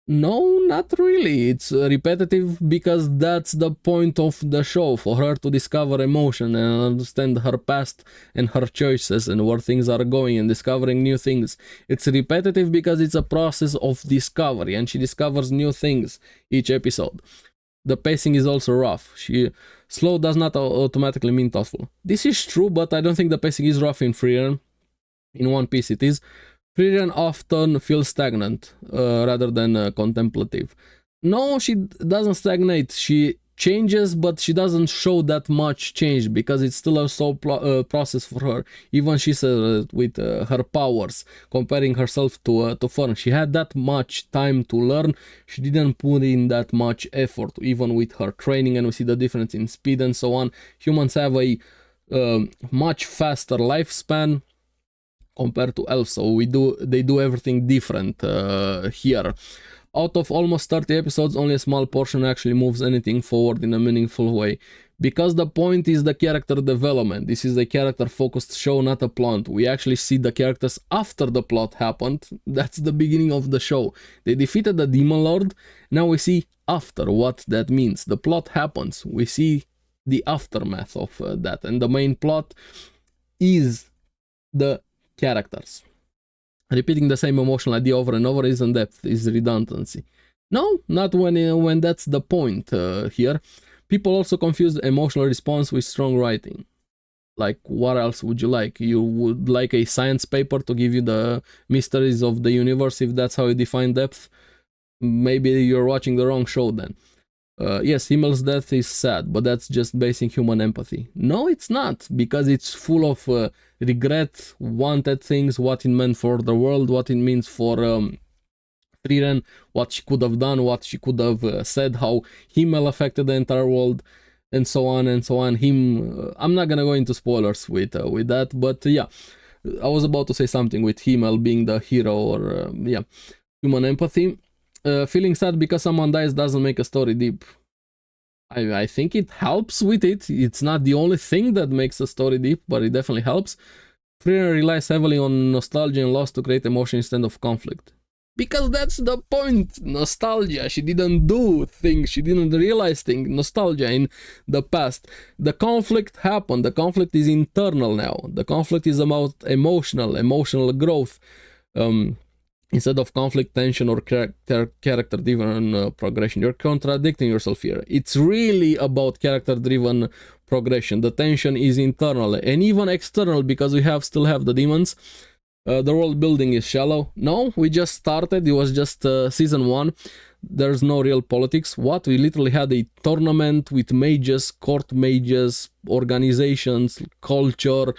No, not really. It's repetitive because that's the point of the show, for her to discover emotion and understand her past and her choices and where things are going and discovering new things. It's repetitive because it's a process of discovery, and she discovers new things each episode. The pacing is also rough. Slow does not automatically mean thoughtful. This is true, but I don't think the pacing is rough in Freerun. In One Piece it is. Freerun often feels stagnant rather than contemplative. No, she doesn't stagnate. She changes, but she doesn't show that much change because it's still a slow process for her. Even she said with her powers, comparing herself to Fern, she had that much time to learn. She didn't put in that much effort, even with her training, and we see the difference in speed and so on. Humans have a much faster lifespan compared to elves, so they do everything different here. Out of almost 30 episodes, only a small portion actually moves anything forward in a meaningful way. Because the point is the character development. This is a character-focused show, not a plot. We actually see the characters after the plot happened. That's the beginning of the show. They defeated the Demon Lord. Now we see after what that means. The plot happens. We see the aftermath of that. And the main plot is the characters. Repeating the same emotional idea over and over isn't depth, is redundancy. No, not when that's the point here. People also confuse emotional response with strong writing. Like, what else would you like? You would like a science paper to give you the mysteries of the universe, if that's how you define depth? Maybe you're watching the wrong show then. Yes, Himmel's death is sad, but that's just basic human empathy. No, it's not, because it's full of regret, wanted things, what it meant for the world, what it means for Frieren, what she could have done, what she could have said, how Himmel affected the entire world, and so on and so on. I'm not gonna go into spoilers with that, but yeah, I was about to say something with Himmel being the hero, or yeah, human empathy. Feeling sad because someone dies doesn't make a story deep. I think it helps with it. It's not the only thing that makes a story deep, but it definitely helps. Frieren relies heavily on nostalgia and loss to create emotion instead of conflict. Because that's the point. Nostalgia. She didn't do things. She didn't realize things. Nostalgia in the past. The conflict happened. The conflict is internal now. The conflict is about emotional growth. Instead of conflict, tension, or character-driven progression. You're contradicting yourself here. It's really about character-driven progression. The tension is internal and even external, because we still have the demons. The world building is shallow. No, we just started. It was just season 1. There's no real politics. What? We literally had a tournament with mages, court mages, organizations, culture.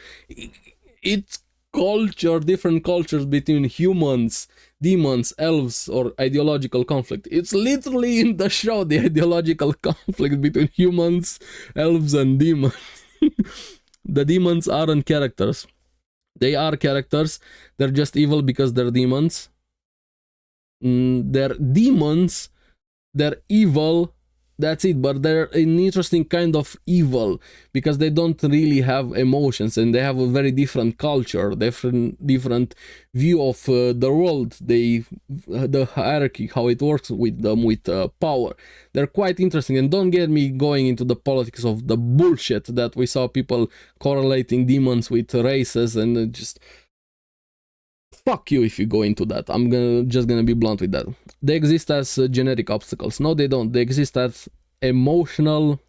It's culture, different cultures between humans, demons, elves, or ideological conflict. It's literally in the show, the ideological conflict between humans, elves, and demons. The demons aren't characters. They are characters. They're just evil because they're demons. They're demons. They're evil. That's it, but they're an interesting kind of evil, because they don't really have emotions, and they have a very different culture, different view of the world, the hierarchy, how it works with them, with power. They're quite interesting, and don't get me going into the politics of the bullshit that we saw people correlating demons with races, and just fuck you if you go into that. I'm just gonna be blunt with that. They exist as genetic obstacles. No, they don't. They exist as emotional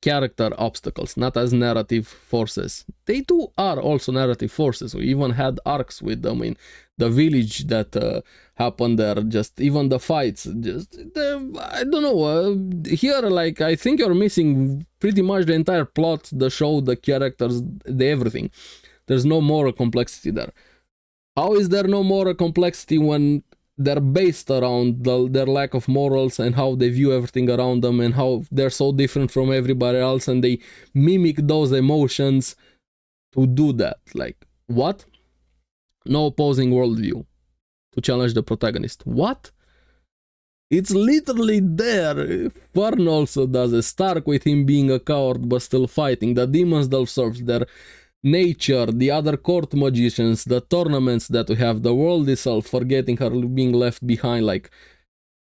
character obstacles, not as narrative forces. They are also narrative forces. We even had arcs with them in the village that happened there. Just even the fights. I don't know. Here, like, I think you're missing pretty much the entire plot, the show, the characters, everything. There's no moral complexity there. How is there no moral complexity when they're based around their lack of morals and how they view everything around them and how they're so different from everybody else, and they mimic those emotions to do that? Like, what? No opposing worldview to challenge the protagonist. What? It's literally there. Fern also does it. Stark, with him being a coward but still fighting. The demons themselves, their nature, the other court magicians, the tournaments that we have, the world itself, forgetting her being left behind. Like,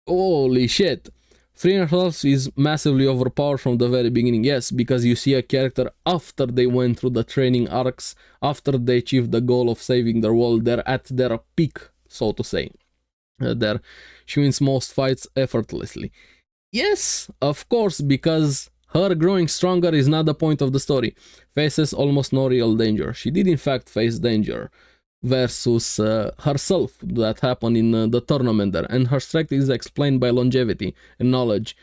holy shit. Frieren herself is massively overpowered from the very beginning. Yes, because you see a character after they went through the training arcs, after they achieved the goal of saving the world. They're at their peak, so to say. There, she wins most fights effortlessly. Yes, of course, because her growing stronger is not the point of the story. Faces almost no real danger. She did in fact face danger versus herself that happened in the tournament there, and her strength is explained by longevity and knowledge.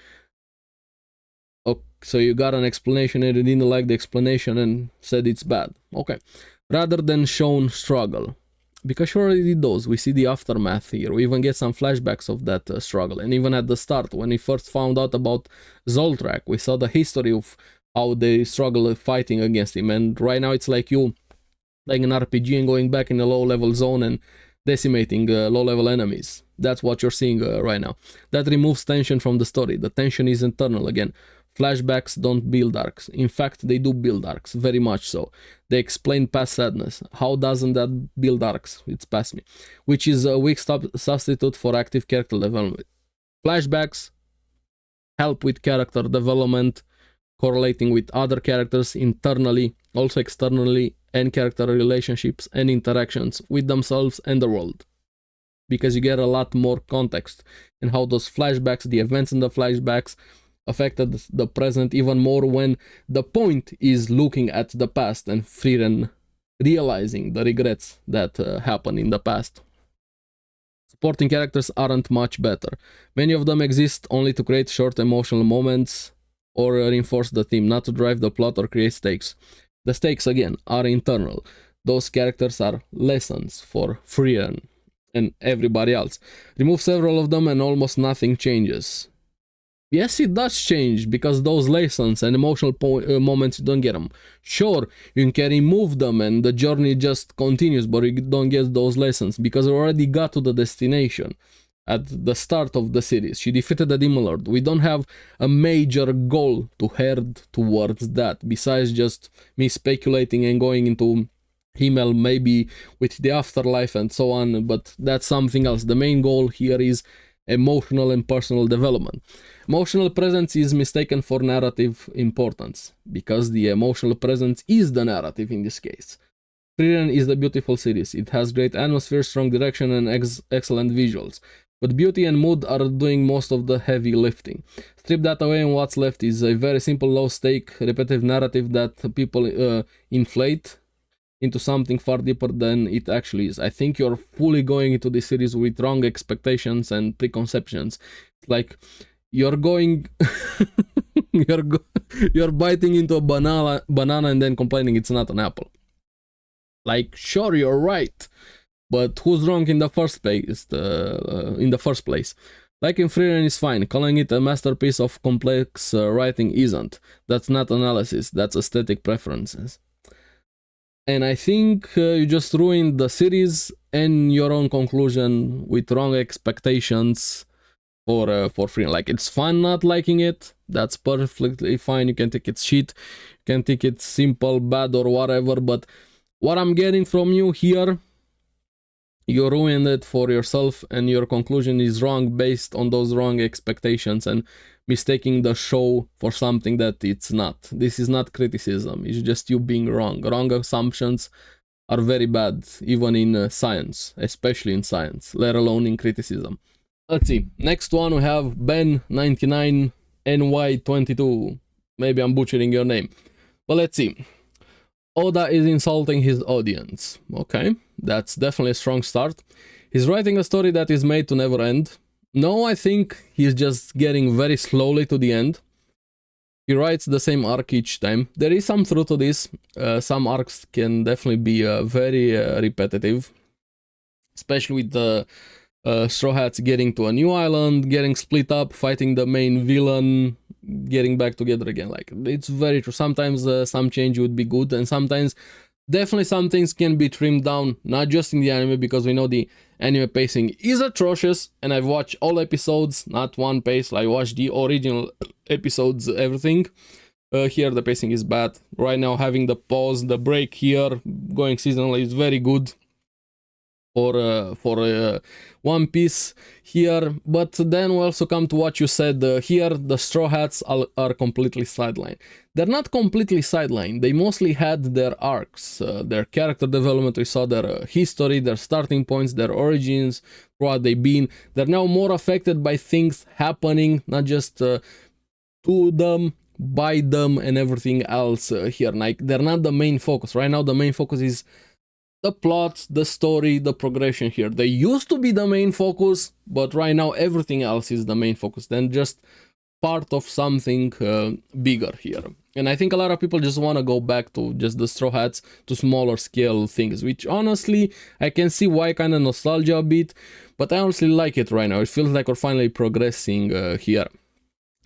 So you got an explanation and you didn't like the explanation and said it's bad. Okay. Rather than shown struggle. Because she already did those. We see the aftermath here. We even get some flashbacks of that struggle. And even at the start, when we first found out about Zoltrak, we saw the history of how they struggle fighting against him. And right now it's like you playing an RPG and going back in a low-level zone and decimating low-level enemies. That's what you're seeing right now. That removes tension from the story. The tension is internal again. Flashbacks don't build arcs. In fact, they do build arcs, very much so. They explain past sadness. How doesn't that build arcs? It's past me. Which is a weak substitute for active character development. Flashbacks help with character development, correlating with other characters internally, also externally, and character relationships and interactions with themselves and the world. Because you get a lot more context and how those flashbacks, the events in the flashbacks, affected the present even more when the point is looking at the past and Frieren realizing the regrets that happened in the past. Supporting characters aren't much better. Many of them exist only to create short emotional moments or reinforce the theme, not to drive the plot or create stakes. The stakes, again, are internal. Those characters are lessons for Frieren and everybody else. Remove several of them and almost nothing changes. Yes, it does change, because those lessons and emotional moments, you don't get them. Sure, you can remove them and the journey just continues, but you don't get those lessons, because you already got to the destination at the start of the series. She defeated the Demon Lord. We don't have a major goal to head towards that, besides just me speculating and going into Himmel, maybe with the afterlife and so on, but that's something else. The main goal here is emotional and personal development. Emotional presence is mistaken for narrative importance, because the emotional presence is the narrative in this case. Frieren is the beautiful series. It has great atmosphere, strong direction, and excellent visuals. But beauty and mood are doing most of the heavy lifting. Strip that away and what's left is a very simple, low-stake, repetitive narrative that people inflate into something far deeper than it actually is. I think you're fully going into this series with wrong expectations and preconceptions. Like, you're going... you're biting into a banana and then complaining it's not an apple. Like, sure, you're right, but who's wrong in the first place? Like in Frieren is fine. Calling it a masterpiece of complex writing isn't. That's not analysis, that's aesthetic preferences. And I think you just ruined the series and your own conclusion with wrong expectations for Frieren. Like, it's fun not liking it, that's perfectly fine. You can think it's shit, you can think it's simple, bad, or whatever, but what I'm getting from you here, you ruined it for yourself, and your conclusion is wrong based on those wrong expectations and mistaking the show for something that it's not. This is not criticism, it's just you being wrong. Wrong assumptions are very bad, even in science, especially in science, let alone in criticism. Let's see, next one we have Ben99NY22. Maybe I'm butchering your name, but let's see. Oda is insulting his audience. Okay, that's definitely a strong start. He's writing a story that is made to never end. No, I think he's just getting very slowly to the end. He writes the same arc each time. There is some truth to this. Some arcs can definitely be very repetitive, especially with the Straw Hats getting to a new island, getting split up, fighting the main villain, getting back together again. Like, it's very true. Sometimes some change would be good, and sometimes definitely some things can be trimmed down, not just in the anime, because we know the anime pacing is atrocious, and I've watched all episodes, not one pace. I watched the original episodes, everything. Here the pacing is bad. Right now, having the pause, the break here, going seasonally is very good for One Piece here. But then we also come to what you said here. The Straw Hats are completely sidelined. They're not completely sidelined. They mostly had their arcs, their character development. We saw their history, their starting points, their origins, what they've been. They're now more affected by things happening, not just to them, by them, and everything else here. Like, they're not the main focus. Right now, the main focus is the plot, the story, the progression here. They used to be the main focus, but right now everything else is the main focus. Then just part of something bigger here. And I think a lot of people just want to go back to just the Straw Hats, to smaller scale things, which honestly, I can see why, kind of nostalgia a bit, but I honestly like it right now. It feels like we're finally progressing here.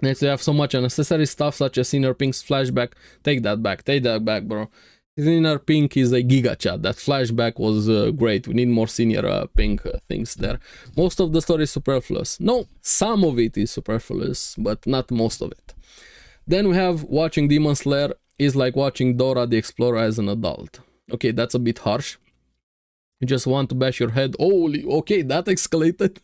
Next, we have so much unnecessary stuff such as Inner Pink's flashback. Take that back, bro. Inner Pink is a giga chat. That flashback was great. We need more Senior Pink things there. Most of the story is superfluous. No, some of it is superfluous, but not most of it. Then we have watching Demon Slayer is like watching Dora the Explorer as an adult. Okay, that's a bit harsh. You just want to bash your head. Holy, okay, that escalated.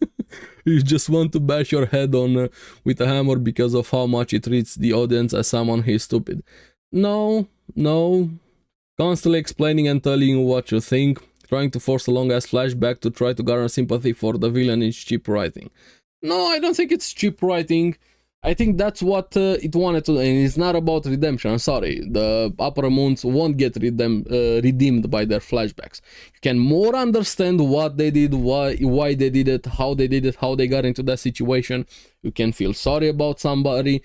You just want to bash your head on with a hammer because of how much it treats the audience as someone who is stupid. No. Constantly explaining and telling you what you think, trying to force a long-ass flashback to try to garner sympathy for the villain is cheap writing. No, I don't think it's cheap writing. I think that's what it wanted to, and it's not about redemption. I'm sorry, the Upper Moons won't get redeemed by their flashbacks. You can more understand what they did, why they did it, how they got into that situation. You can feel sorry about somebody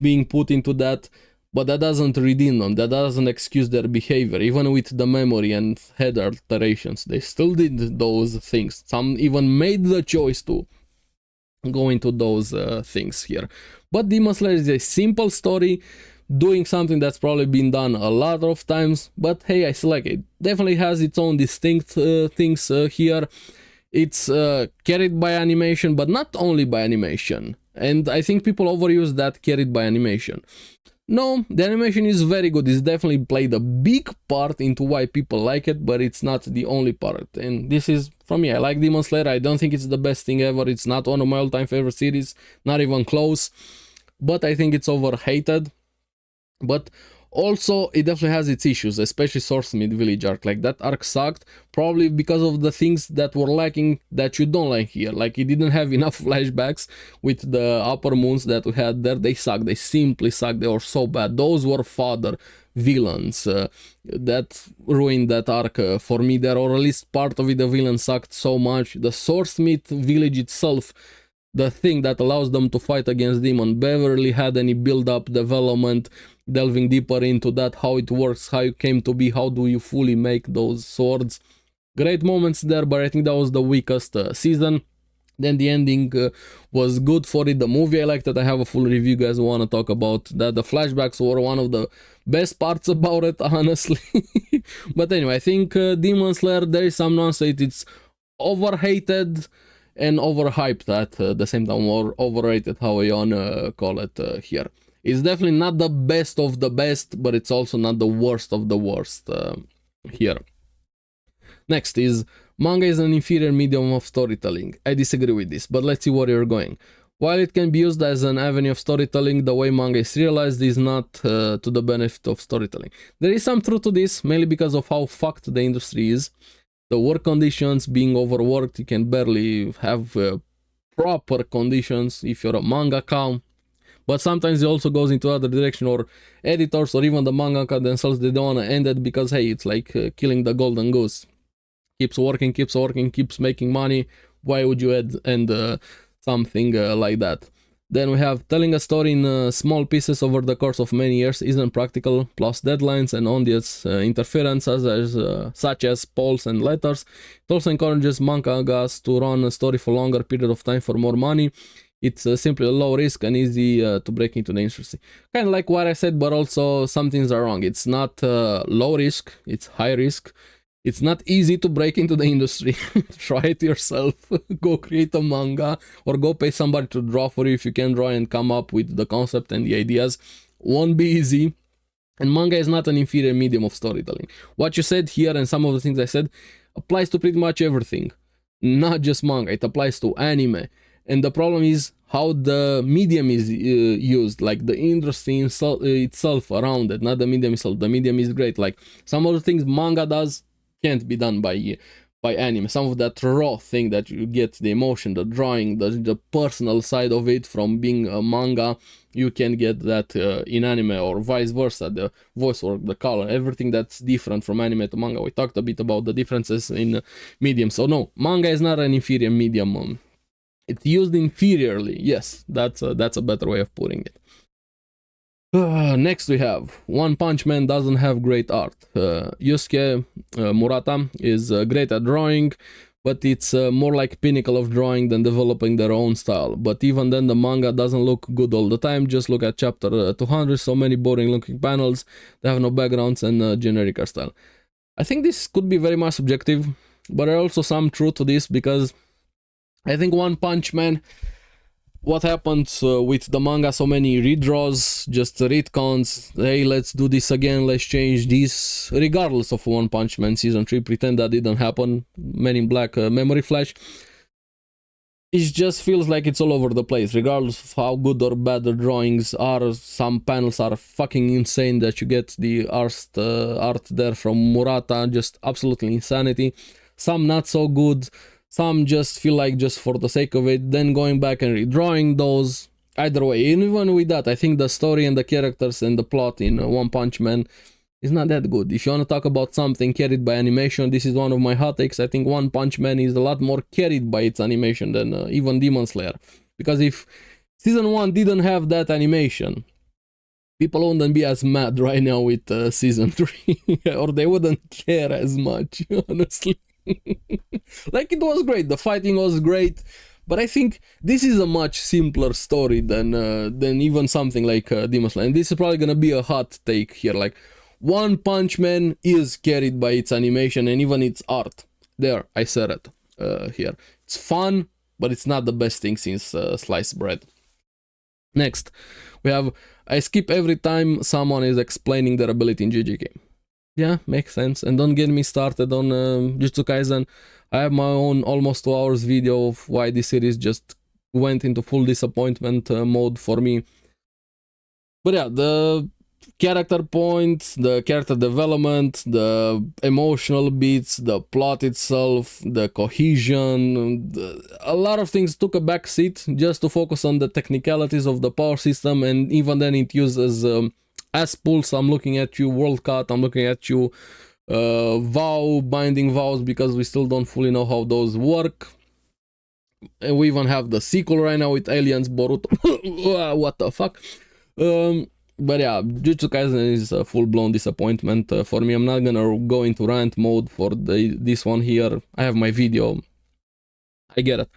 being put into that, but that doesn't redeem them, that doesn't excuse their behavior. Even with the memory and head alterations, they still did those things. Some even made the choice to go into those things here. But Demon Slayer is a simple story, doing something that's probably been done a lot of times, but hey, I still like it. Definitely has its own distinct things here. It's carried by animation, but not only by animation. And I think people overuse that carried by animation. No, the animation is very good. It's definitely played a big part into why people like it, but it's not the only part. And this is, from me, I like Demon Slayer. I don't think it's the best thing ever. It's not one of my all-time favorite series, not even close. But I think it's overhated. But also, it definitely has its issues, especially Swordsmith Village arc. Like, that arc sucked, probably because of the things that were lacking that you don't like here. Like, it didn't have enough flashbacks with the Upper Moons that we had there. They sucked. They simply sucked. They were so bad. Those were fodder villains that ruined that arc for me there, or at least part of it. The villain sucked so much. The Swordsmith Village itself, the thing that allows them to fight against Demon, barely had any build-up development, delving deeper into that, how it works, how it came to be, how do you fully make those swords. Great moments there, but I think that was the weakest season. Then the ending was good for it. The movie, I liked it. I have a full review, guys, want to talk about that. The flashbacks were one of the best parts about it, honestly. But anyway, I think Demon Slayer, there is some nonsense. It's overhated and overhyped at the same time, or overrated, how I wanna call it here. It's definitely not the best of the best, but it's also not the worst of the worst here. Next is, manga is an inferior medium of storytelling. I disagree with this, but let's see where you're going. While it can be used as an avenue of storytelling, the way manga is realized is not to the benefit of storytelling. There is some truth to this, mainly because of how fucked the industry is. The work conditions, being overworked, you can barely have proper conditions if you're a mangaka. But sometimes it also goes into other direction, or editors or even the mangaka themselves, they don't want to end it because, hey, it's like killing the golden goose. Keeps working, keeps making money. Why would you end something like that? Then we have telling a story in small pieces over the course of many years isn't practical, plus deadlines and audience interferences such as polls and letters. It also encourages mangakas to run a story for a longer period of time for more money. It's simply a low risk and easy to break into the industry. Kind of like what I said, but also some things are wrong. It's not low risk, it's high risk. It's not easy to break into the industry. Try it yourself. Go create a manga or go pay somebody to draw for you if you can draw and come up with the concept and the ideas. Won't be easy. And manga is not an inferior medium of storytelling. What you said here and some of the things I said applies to pretty much everything. Not just manga. It applies to anime. And the problem is how the medium is used, like the industry itself around it, not the medium itself. The medium is great. Like some of the things manga does can't be done by anime. Some of that raw thing that you get, the emotion, the drawing, the personal side of it from being a manga, you can get that in anime, or vice versa. The voice work, the color, everything that's different from anime to manga. We talked a bit about the differences in medium. So no, manga is not an inferior medium It's used inferiorly. Yes, that's a better way of putting it. Next we have One Punch Man doesn't have great art. Yusuke Murata is great at drawing, but it's more like Pinnacle of drawing than developing their own style. But even then, the manga doesn't look good all the time. Just look at chapter 200, so many boring looking panels, they have no backgrounds and generic art style. I think this could be very much subjective, but there are also some truth to this, because I think One Punch Man, what happened with the manga, so many redraws, just retcons, hey, let's do this again, let's change this, regardless of One Punch Man Season 3, pretend that didn't happen, Men in Black Memory Flash. It just feels like it's all over the place, regardless of how good or bad the drawings are. Some panels are fucking insane that you get the art there from Murata, just absolutely insanity. Some not so good. Some just feel like just for the sake of it, then going back and redrawing those. Either way, even with that, I think the story and the characters and the plot in One Punch Man is not that good. If you want to talk about something carried by animation, this is one of my hot takes. I think One Punch Man is a lot more carried by its animation than even Demon Slayer. Because if Season 1 didn't have that animation, people wouldn't be as mad right now with Season 3. Or they wouldn't care as much, honestly. Like, it was great, the fighting was great, but I think this is a much simpler story than even something like Demon Slayer. And this is probably gonna be a hot take here. Like, One Punch Man is carried by its animation and even its art. There, I said it here. It's fun, but it's not the best thing since sliced bread. Next, we have I skip every time someone is explaining their ability in JJK. Yeah, makes sense. And don't get me started on Jujutsu Kaisen. I have my own almost 2 hours video of why this series just went into full disappointment mode for me. But yeah, the character points, the character development, the emotional beats, the plot itself, the cohesion, a lot of things took a back seat just to focus on the technicalities of the power system, and even then it uses as pulse. I'm looking at you, World Cut, I'm looking at you, vow, binding vows, because we still don't fully know how those work. And we even have the sequel right now with Aliens Boruto. What the fuck? But yeah, Jujutsu Kaisen is a full-blown disappointment for me. I'm not gonna go into rant mode for this one here. I have my video. I get it.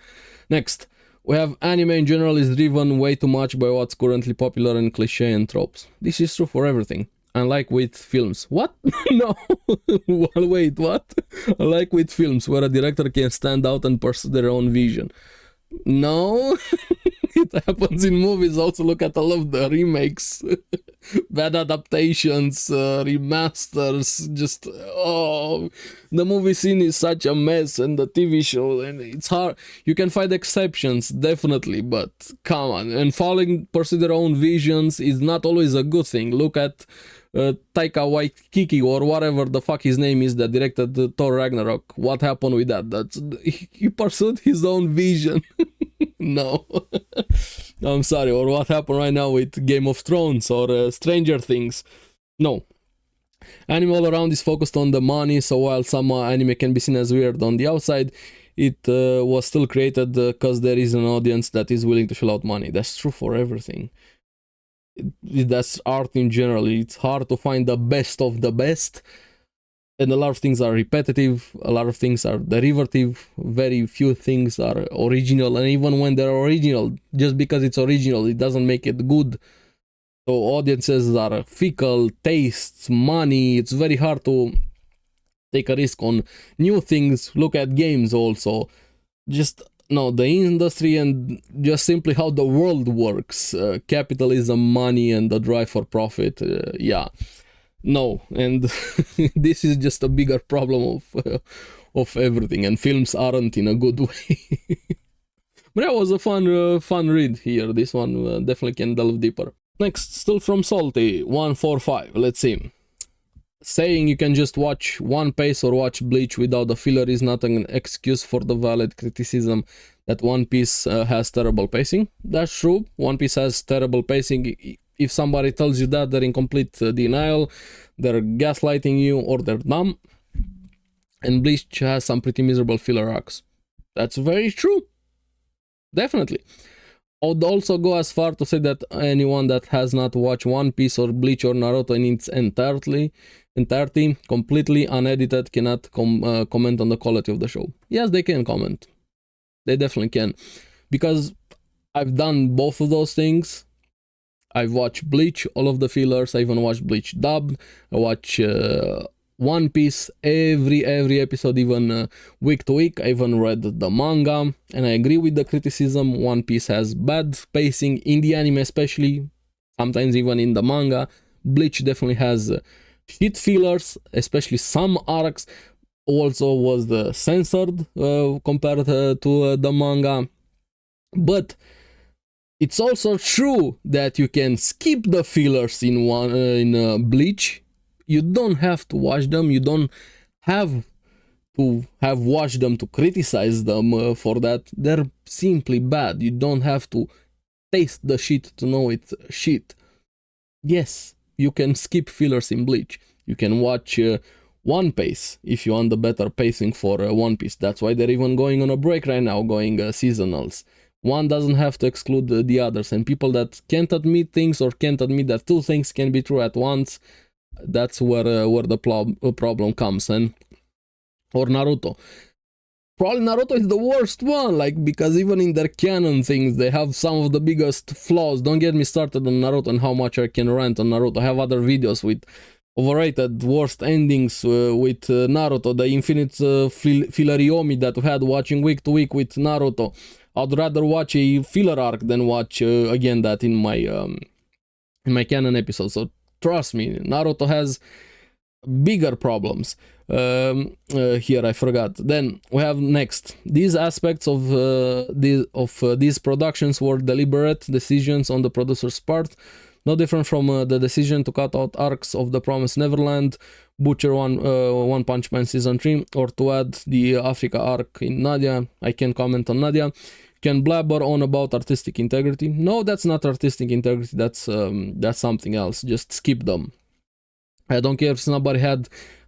Next, we have anime in general is driven way too much by what's currently popular and cliche and tropes. This is true for everything. Unlike with films. What? No. Well, wait, what? Unlike with films, where a director can stand out and pursue their own vision. No. It happens in movies. Also, look at all of the remakes, bad adaptations, remasters. Just the movie scene is such a mess, and the TV show, and it's hard. You can find exceptions, definitely, but come on. And pursue their own visions is not always a good thing. Look at Taika Waititi or whatever the fuck his name is that directed Thor Ragnarok. What happened with that? He pursued his own vision. No. I'm sorry. Or what happened right now with Game of Thrones or Stranger Things. No. Anime all around is focused on the money, so while some anime can be seen as weird on the outside, it was still created because there is an audience that is willing to shell out money. That's true for everything. That's art in general. It's hard to find the best of the best, and a lot of things are repetitive, a lot of things are derivative, very few things are original, and even when they're original, just because it's original, it doesn't make it good. So audiences are fickle, tastes, money, it's very hard to take a risk on new things. Look at games also. Just no, the industry and just simply how the world works, capitalism, money, and the drive for profit, yeah. No, and this is just a bigger problem of everything, and films aren't in a good way. But that was a fun read here. This one definitely can delve deeper. Next, still from Salty 145. Let's see. Saying you can just watch One Piece or watch Bleach without a filler is not an excuse for the valid criticism that One Piece has terrible pacing. That's true. One Piece has terrible pacing. If somebody tells you that, they're in complete denial, they're gaslighting you, or they're dumb. And Bleach has some pretty miserable filler arcs. That's very true. Definitely. I would also go as far to say that anyone that has not watched One Piece or Bleach or Naruto in its entirety, completely unedited, cannot comment on the quality of the show. Yes, they can comment. They definitely can. Because I've done both of those things. I've watched Bleach, all of the fillers. I even watched Bleach dubbed. I watch One Piece every episode, even week to week. I even read the manga, and I agree with the criticism. One Piece has bad pacing in the anime, especially. Sometimes even in the manga. Bleach definitely has shit fillers, especially some arcs. Also was censored compared to the manga, but it's also true that you can skip the fillers in Bleach. You don't have to watch them. You don't have to have watched them to criticize them for that. They're simply bad. You don't have to taste the shit to know it's shit. Yes, you can skip fillers in Bleach. You can watch One Piece if you want the better pacing for One Piece. That's why they're even going on a break right now, going seasonals. One doesn't have to exclude the others, and people that can't admit things or can't admit that two things can be true at once, that's where the problem comes. And or Naruto. Probably Naruto is the worst one, like, because even in their canon things, they have some of the biggest flaws. Don't get me started on Naruto and how much I can rant on Naruto. I have other videos with overrated worst endings with Naruto, the infinite filleriomi that we had watching week to week with Naruto. I'd rather watch a filler arc than watch again that in my canon episode. So trust me, Naruto has bigger problems. Here I forgot. Then we have next. These aspects of these productions were deliberate decisions on the producer's part. No different from the decision to cut out arcs of The Promised Neverland, Butcher One Punch Man Season 3, or to add the Africa arc in Nadia. I can comment on Nadia. Can blabber on about artistic integrity. No, that's not artistic integrity. That's something else. Just skip them. I don't care if somebody had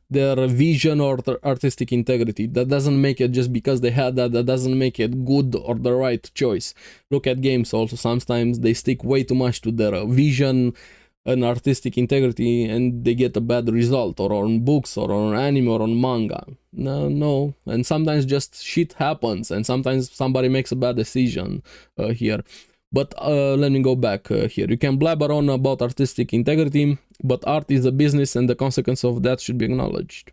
their vision or their artistic integrity. That doesn't make it, just because they had that doesn't make it good or the right choice. Look at games also. Sometimes they stick way too much to their vision and artistic integrity and they get a bad result, or on books or on anime or on manga. No. And sometimes just shit happens and sometimes somebody makes a bad decision here. But let me go back here. You can blabber on about artistic integrity, but art is a business and the consequence of that should be acknowledged.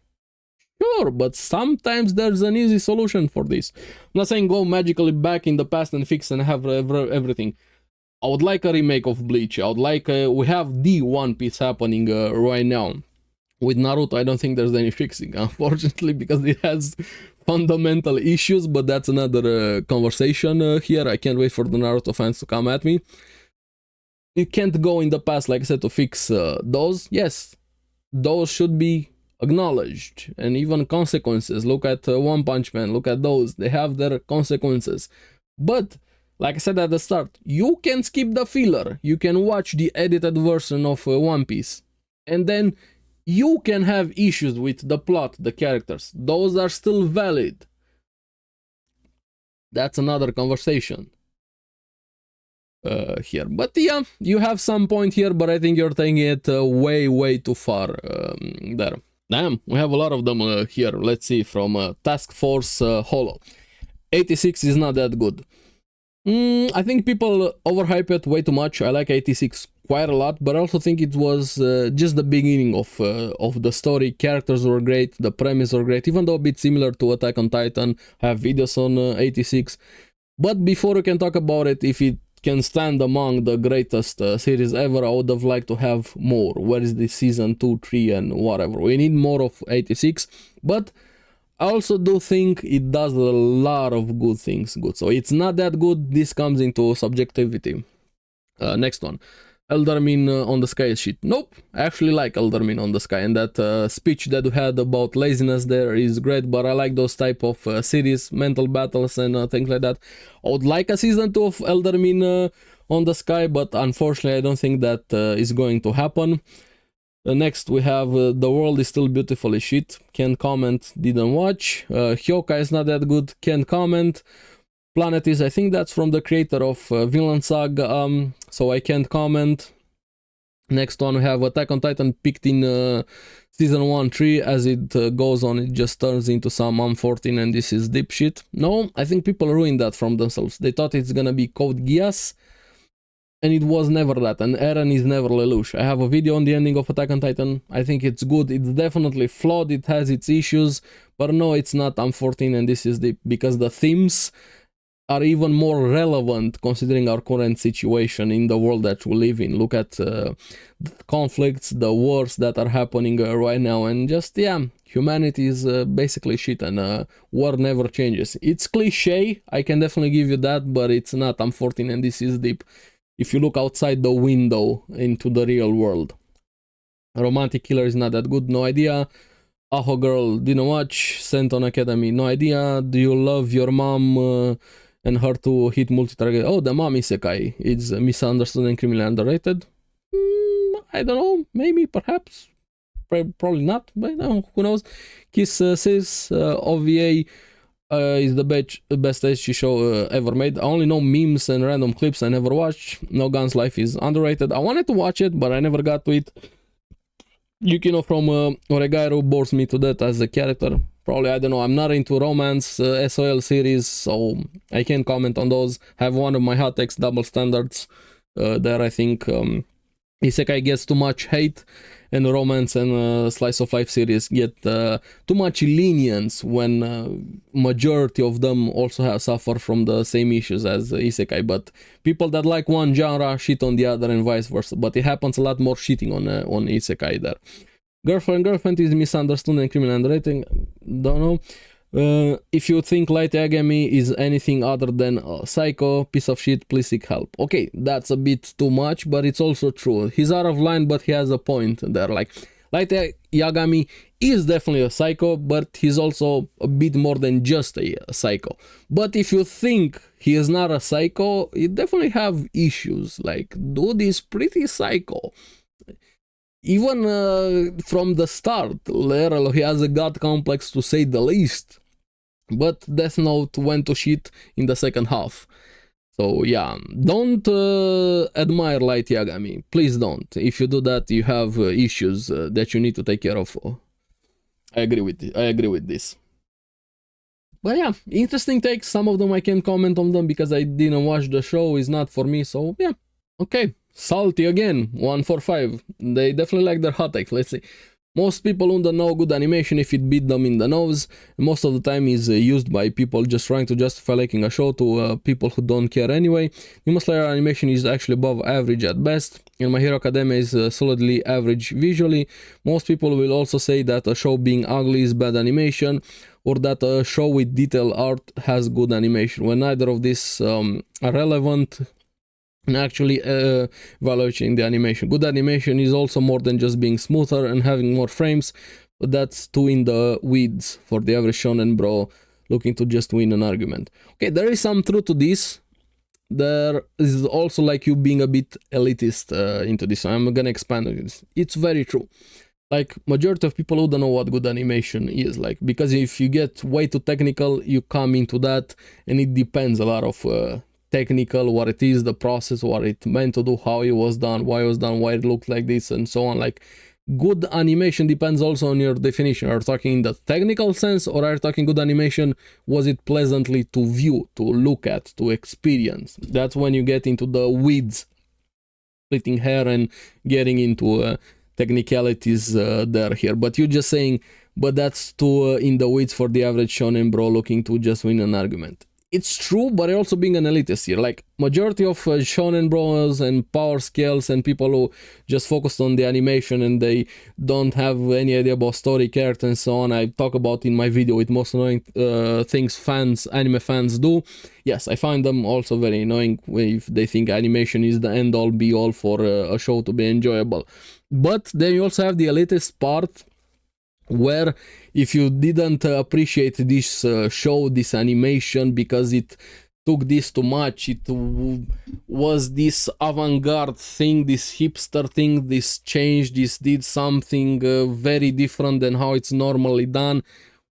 Sure, but sometimes there's an easy solution for this. I'm not saying go magically back in the past and fix and have everything. I would like a remake of Bleach. I would like... we have the One Piece happening right now. With Naruto, I don't think there's any fixing, unfortunately, because it has fundamental issues, but that's another conversation here. I can't wait for the Naruto fans to come at me. You can't go in the past, like I said, to fix those. Yes, those should be acknowledged, and even consequences. Look at One Punch Man, look at those. They have their consequences. But, like I said at the start, you can skip the filler. You can watch the edited version of One Piece. And then you can have issues with the plot, the characters. Those are still valid. That's another conversation here. But yeah, you have some point here, but I think you're taking it way too far there. Damn, we have a lot of them here. Let's see, from Task Force Holo. 86 is not that good. I think people overhype it way too much. I like 86 quite a lot, but I also think it was just the beginning of the story. Characters were great, the premise were great, even though a bit similar to Attack on Titan. I have videos on 86. But before we can talk about it, if it can stand among the greatest series ever, I would have liked to have more. Where is the season 2, 3 and whatever? We need more of 86, but I also do think it does a lot of good things good. So it's not that good. This comes into subjectivity. Next one. Eldermin on the Sky shit. Nope. I actually like Eldermin on the Sky. And that speech that we had about laziness there is great. But I like those type of series, mental battles and things like that. I would like a season 2 of Eldermin on the Sky. But unfortunately, I don't think that is going to happen. Next we have The World is Still Beautifully Shit. Can't comment, didn't watch. Hyoka is not that good, can't comment. planet is. I think that's from the creator of Vinland Saga, so I can't comment. Next one we have Attack on Titan picked in season 1 3. As it goes on, it just turns into some 14 and this is deep shit. No, I think people ruined that from themselves. They thought it's gonna be Code Geass, and it was never that, and Eren is never Lelouch. I have a video on the ending of Attack on Titan. I think it's good. It's definitely flawed. It has its issues, but no, it's not 14 and this is deep, because the themes are even more relevant considering our current situation in the world that we live in. Look at the conflicts, the wars that are happening right now, and just, yeah, humanity is basically shit, and war never changes. It's cliche, I can definitely give you that, but it's not 14 and this is deep. If you look outside the window into the real world. Romantic Killer is not that good, no idea. Aho Girl, didn't watch. Senton Academy, no idea. Do you love your mom and her to hit multi-target? Oh, the mom isekai. It's misunderstood and criminally underrated. I don't know, maybe, perhaps. Probably not, but no, who knows. Kiss says OVA is the best HG show ever made. I only know memes and random clips. I never watched. No Guns Life is underrated. I wanted to watch it, but I never got to it. Yukino from Oregairu bores me to death as a character. Probably, I don't know, I'm not into romance SOL series, so I can't comment on those. I have one of my hot takes, double standards. There I think Isekai gets too much hate, and romance and slice of life series get too much lenience when majority of them also have suffered from the same issues as Isekai. But people that like one genre shit on the other and vice versa. But it happens a lot more shitting on Isekai there. Girlfriend is misunderstood and criminal underrated. Don't know. If you think Light Yagami is anything other than a psycho piece of shit, please seek help. Okay, that's a bit too much, but it's also true. He's out of line, but he has a point there. Like, Light Yagami is definitely a psycho, but he's also a bit more than just a psycho. But if you think he is not a psycho, you definitely have issues. Like, dude is pretty psycho. Even from the start, he has a god complex to say the least. But Death Note went to shit in the second half. So yeah, don't admire Light Yagami. Please don't. If you do that, you have issues that you need to take care of. I agree with this. But yeah, interesting takes. Some of them I can't comment on them because I didn't watch the show. It's not for me. So yeah, okay. Salty again, 1 for 5. They definitely like their hot take. Let's see. Most people don't know good animation if it beat them in the nose. Most of the time is used by people just trying to justify liking a show to people who don't care anyway. Demon Slayer animation is actually above average at best, and My Hero Academia is solidly average visually. Most people will also say that a show being ugly is bad animation, or that a show with detailed art has good animation, when neither of these are relevant. And actually evaluating the animation. Good animation is also more than just being smoother and having more frames, but that's too in the weeds for the average shonen bro looking to just win an argument. Okay, there is some truth to this. There is also like you being a bit elitist into this. I'm gonna expand on this. It's very true. Like, majority of people who don't know what good animation is, like, because if you get way too technical, you come into that, and it depends a lot of technical, what it is, the process, what it meant to do, how it was done, why it was done, why it looked like this, and so on. Like, good animation depends also on your definition. Are you talking in the technical sense, or are you talking good animation, was it pleasantly to view, to look at, to experience? That's when you get into the weeds, splitting hair and getting into technicalities there here. But you're just saying, but that's too in the weeds for the average shonen bro looking to just win an argument. It's true, but also being an elitist here. Like, majority of shonen bros and power scales and people who just focused on the animation and they don't have any idea about story, character, and so on. I talk about in my video with most annoying things anime fans do. Yes, I find them also very annoying if they think animation is the end all be all for a show to be enjoyable. But then you also have the elitist part, where if you didn't appreciate this show, this animation, because it took this too much, it was this avant-garde thing, this hipster thing, this change, this did something very different than how it's normally done,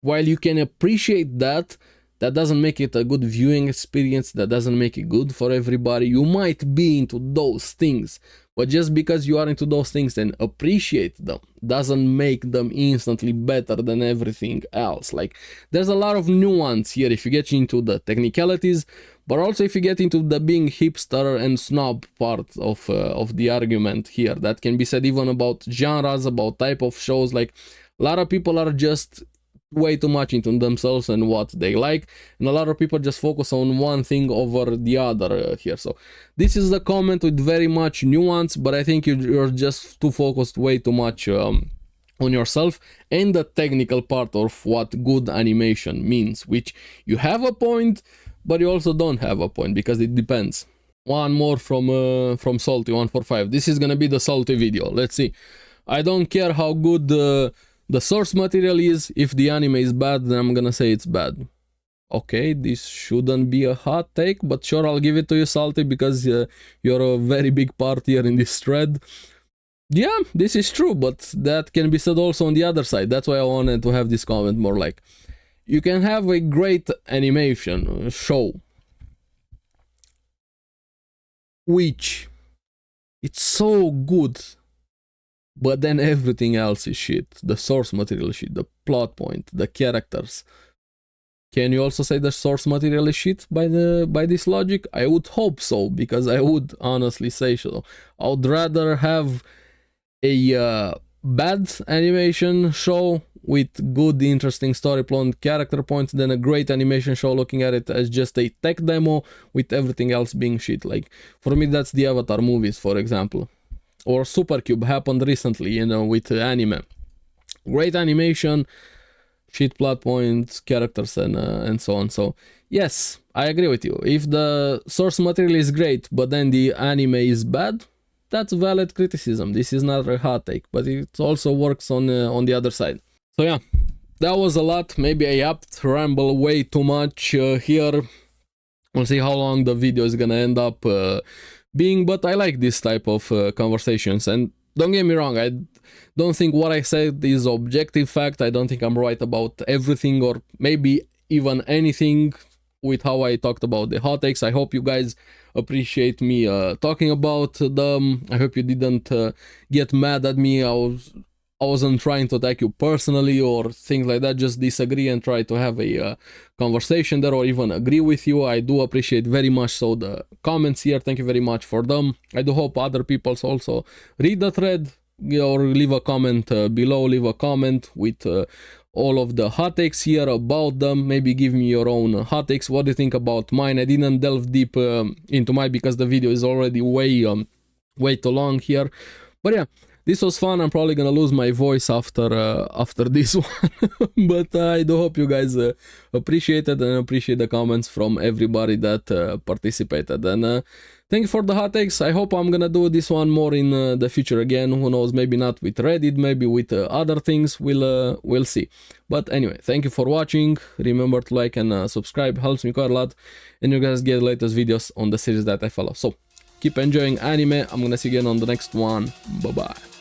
while you can appreciate that, that doesn't make it a good viewing experience, that doesn't make it good for everybody. You might be into those things, but just because you are into those things and appreciate them doesn't make them instantly better than everything else. Like, there's a lot of nuance here if you get into the technicalities, but also if you get into the being hipster and snob part of the argument here. That can be said even about genres, about type of shows. Like, a lot of people are just way too much into themselves and what they like, and a lot of people just focus on one thing over the other here. So this is the comment with very much nuance, but I think you're just too focused way too much on yourself and the technical part of what good animation means, which you have a point, but you also don't have a point, because it depends. One more from Salty145. This is gonna be the Salty video. Let's see. I don't care how good the source material is. If the anime is bad, then I'm gonna say it's bad. Okay, this shouldn't be a hot take, but sure, I'll give it to you, Salty, because you're a very big part here in this thread. Yeah, this is true, but that can be said also on the other side. That's why I wanted to have this comment more like, you can have a great animation show, which it's so good, but then everything else is shit. The source material is shit, the plot point, the characters. Can you also say the source material is shit by this logic? I would hope so, because I would honestly say so. I would rather have a bad animation show with good, interesting story plot, character points, than a great animation show looking at it as just a tech demo with everything else being shit. Like, for me, that's the Avatar movies, for example. Or Supercube happened recently, you know, with anime. Great animation, shit plot points, characters, and so on. So yes, I agree with you. If the source material is great, but then the anime is bad, that's valid criticism. This is not a hot take, but it also works on the other side. So yeah, that was a lot. Maybe I yapped, ramble way too much here. We'll see how long the video is gonna end up being, but I like this type of conversations. And don't get me wrong, I don't think what I said is objective fact. I don't think I'm right about everything, or maybe even anything with how I talked about the hot takes. I hope you guys appreciate me talking about them. I hope you didn't get mad at me. I wasn't trying to attack you personally or things like that, just disagree and try to have a conversation there, or even agree with you. I do appreciate very much so the comments here. Thank you very much for them. I do hope other people also read the thread, or leave a comment below, leave a comment with all of the hot takes here about them. Maybe give me your own hot takes. What do you think about mine? I didn't delve deep into mine because the video is already way too long here. But yeah, this was fun. I'm probably gonna lose my voice after this one, but I do hope you guys appreciate it and appreciate the comments from everybody that participated. And thank you for the hot takes. I hope I'm gonna do this one more in the future again. Who knows? Maybe not with Reddit, maybe with other things. We'll see. But anyway, thank you for watching. Remember to like and subscribe. Helps me quite a lot, and you guys get the latest videos on the series that I follow. So keep enjoying anime. I'm gonna see you again on the next one. Bye bye.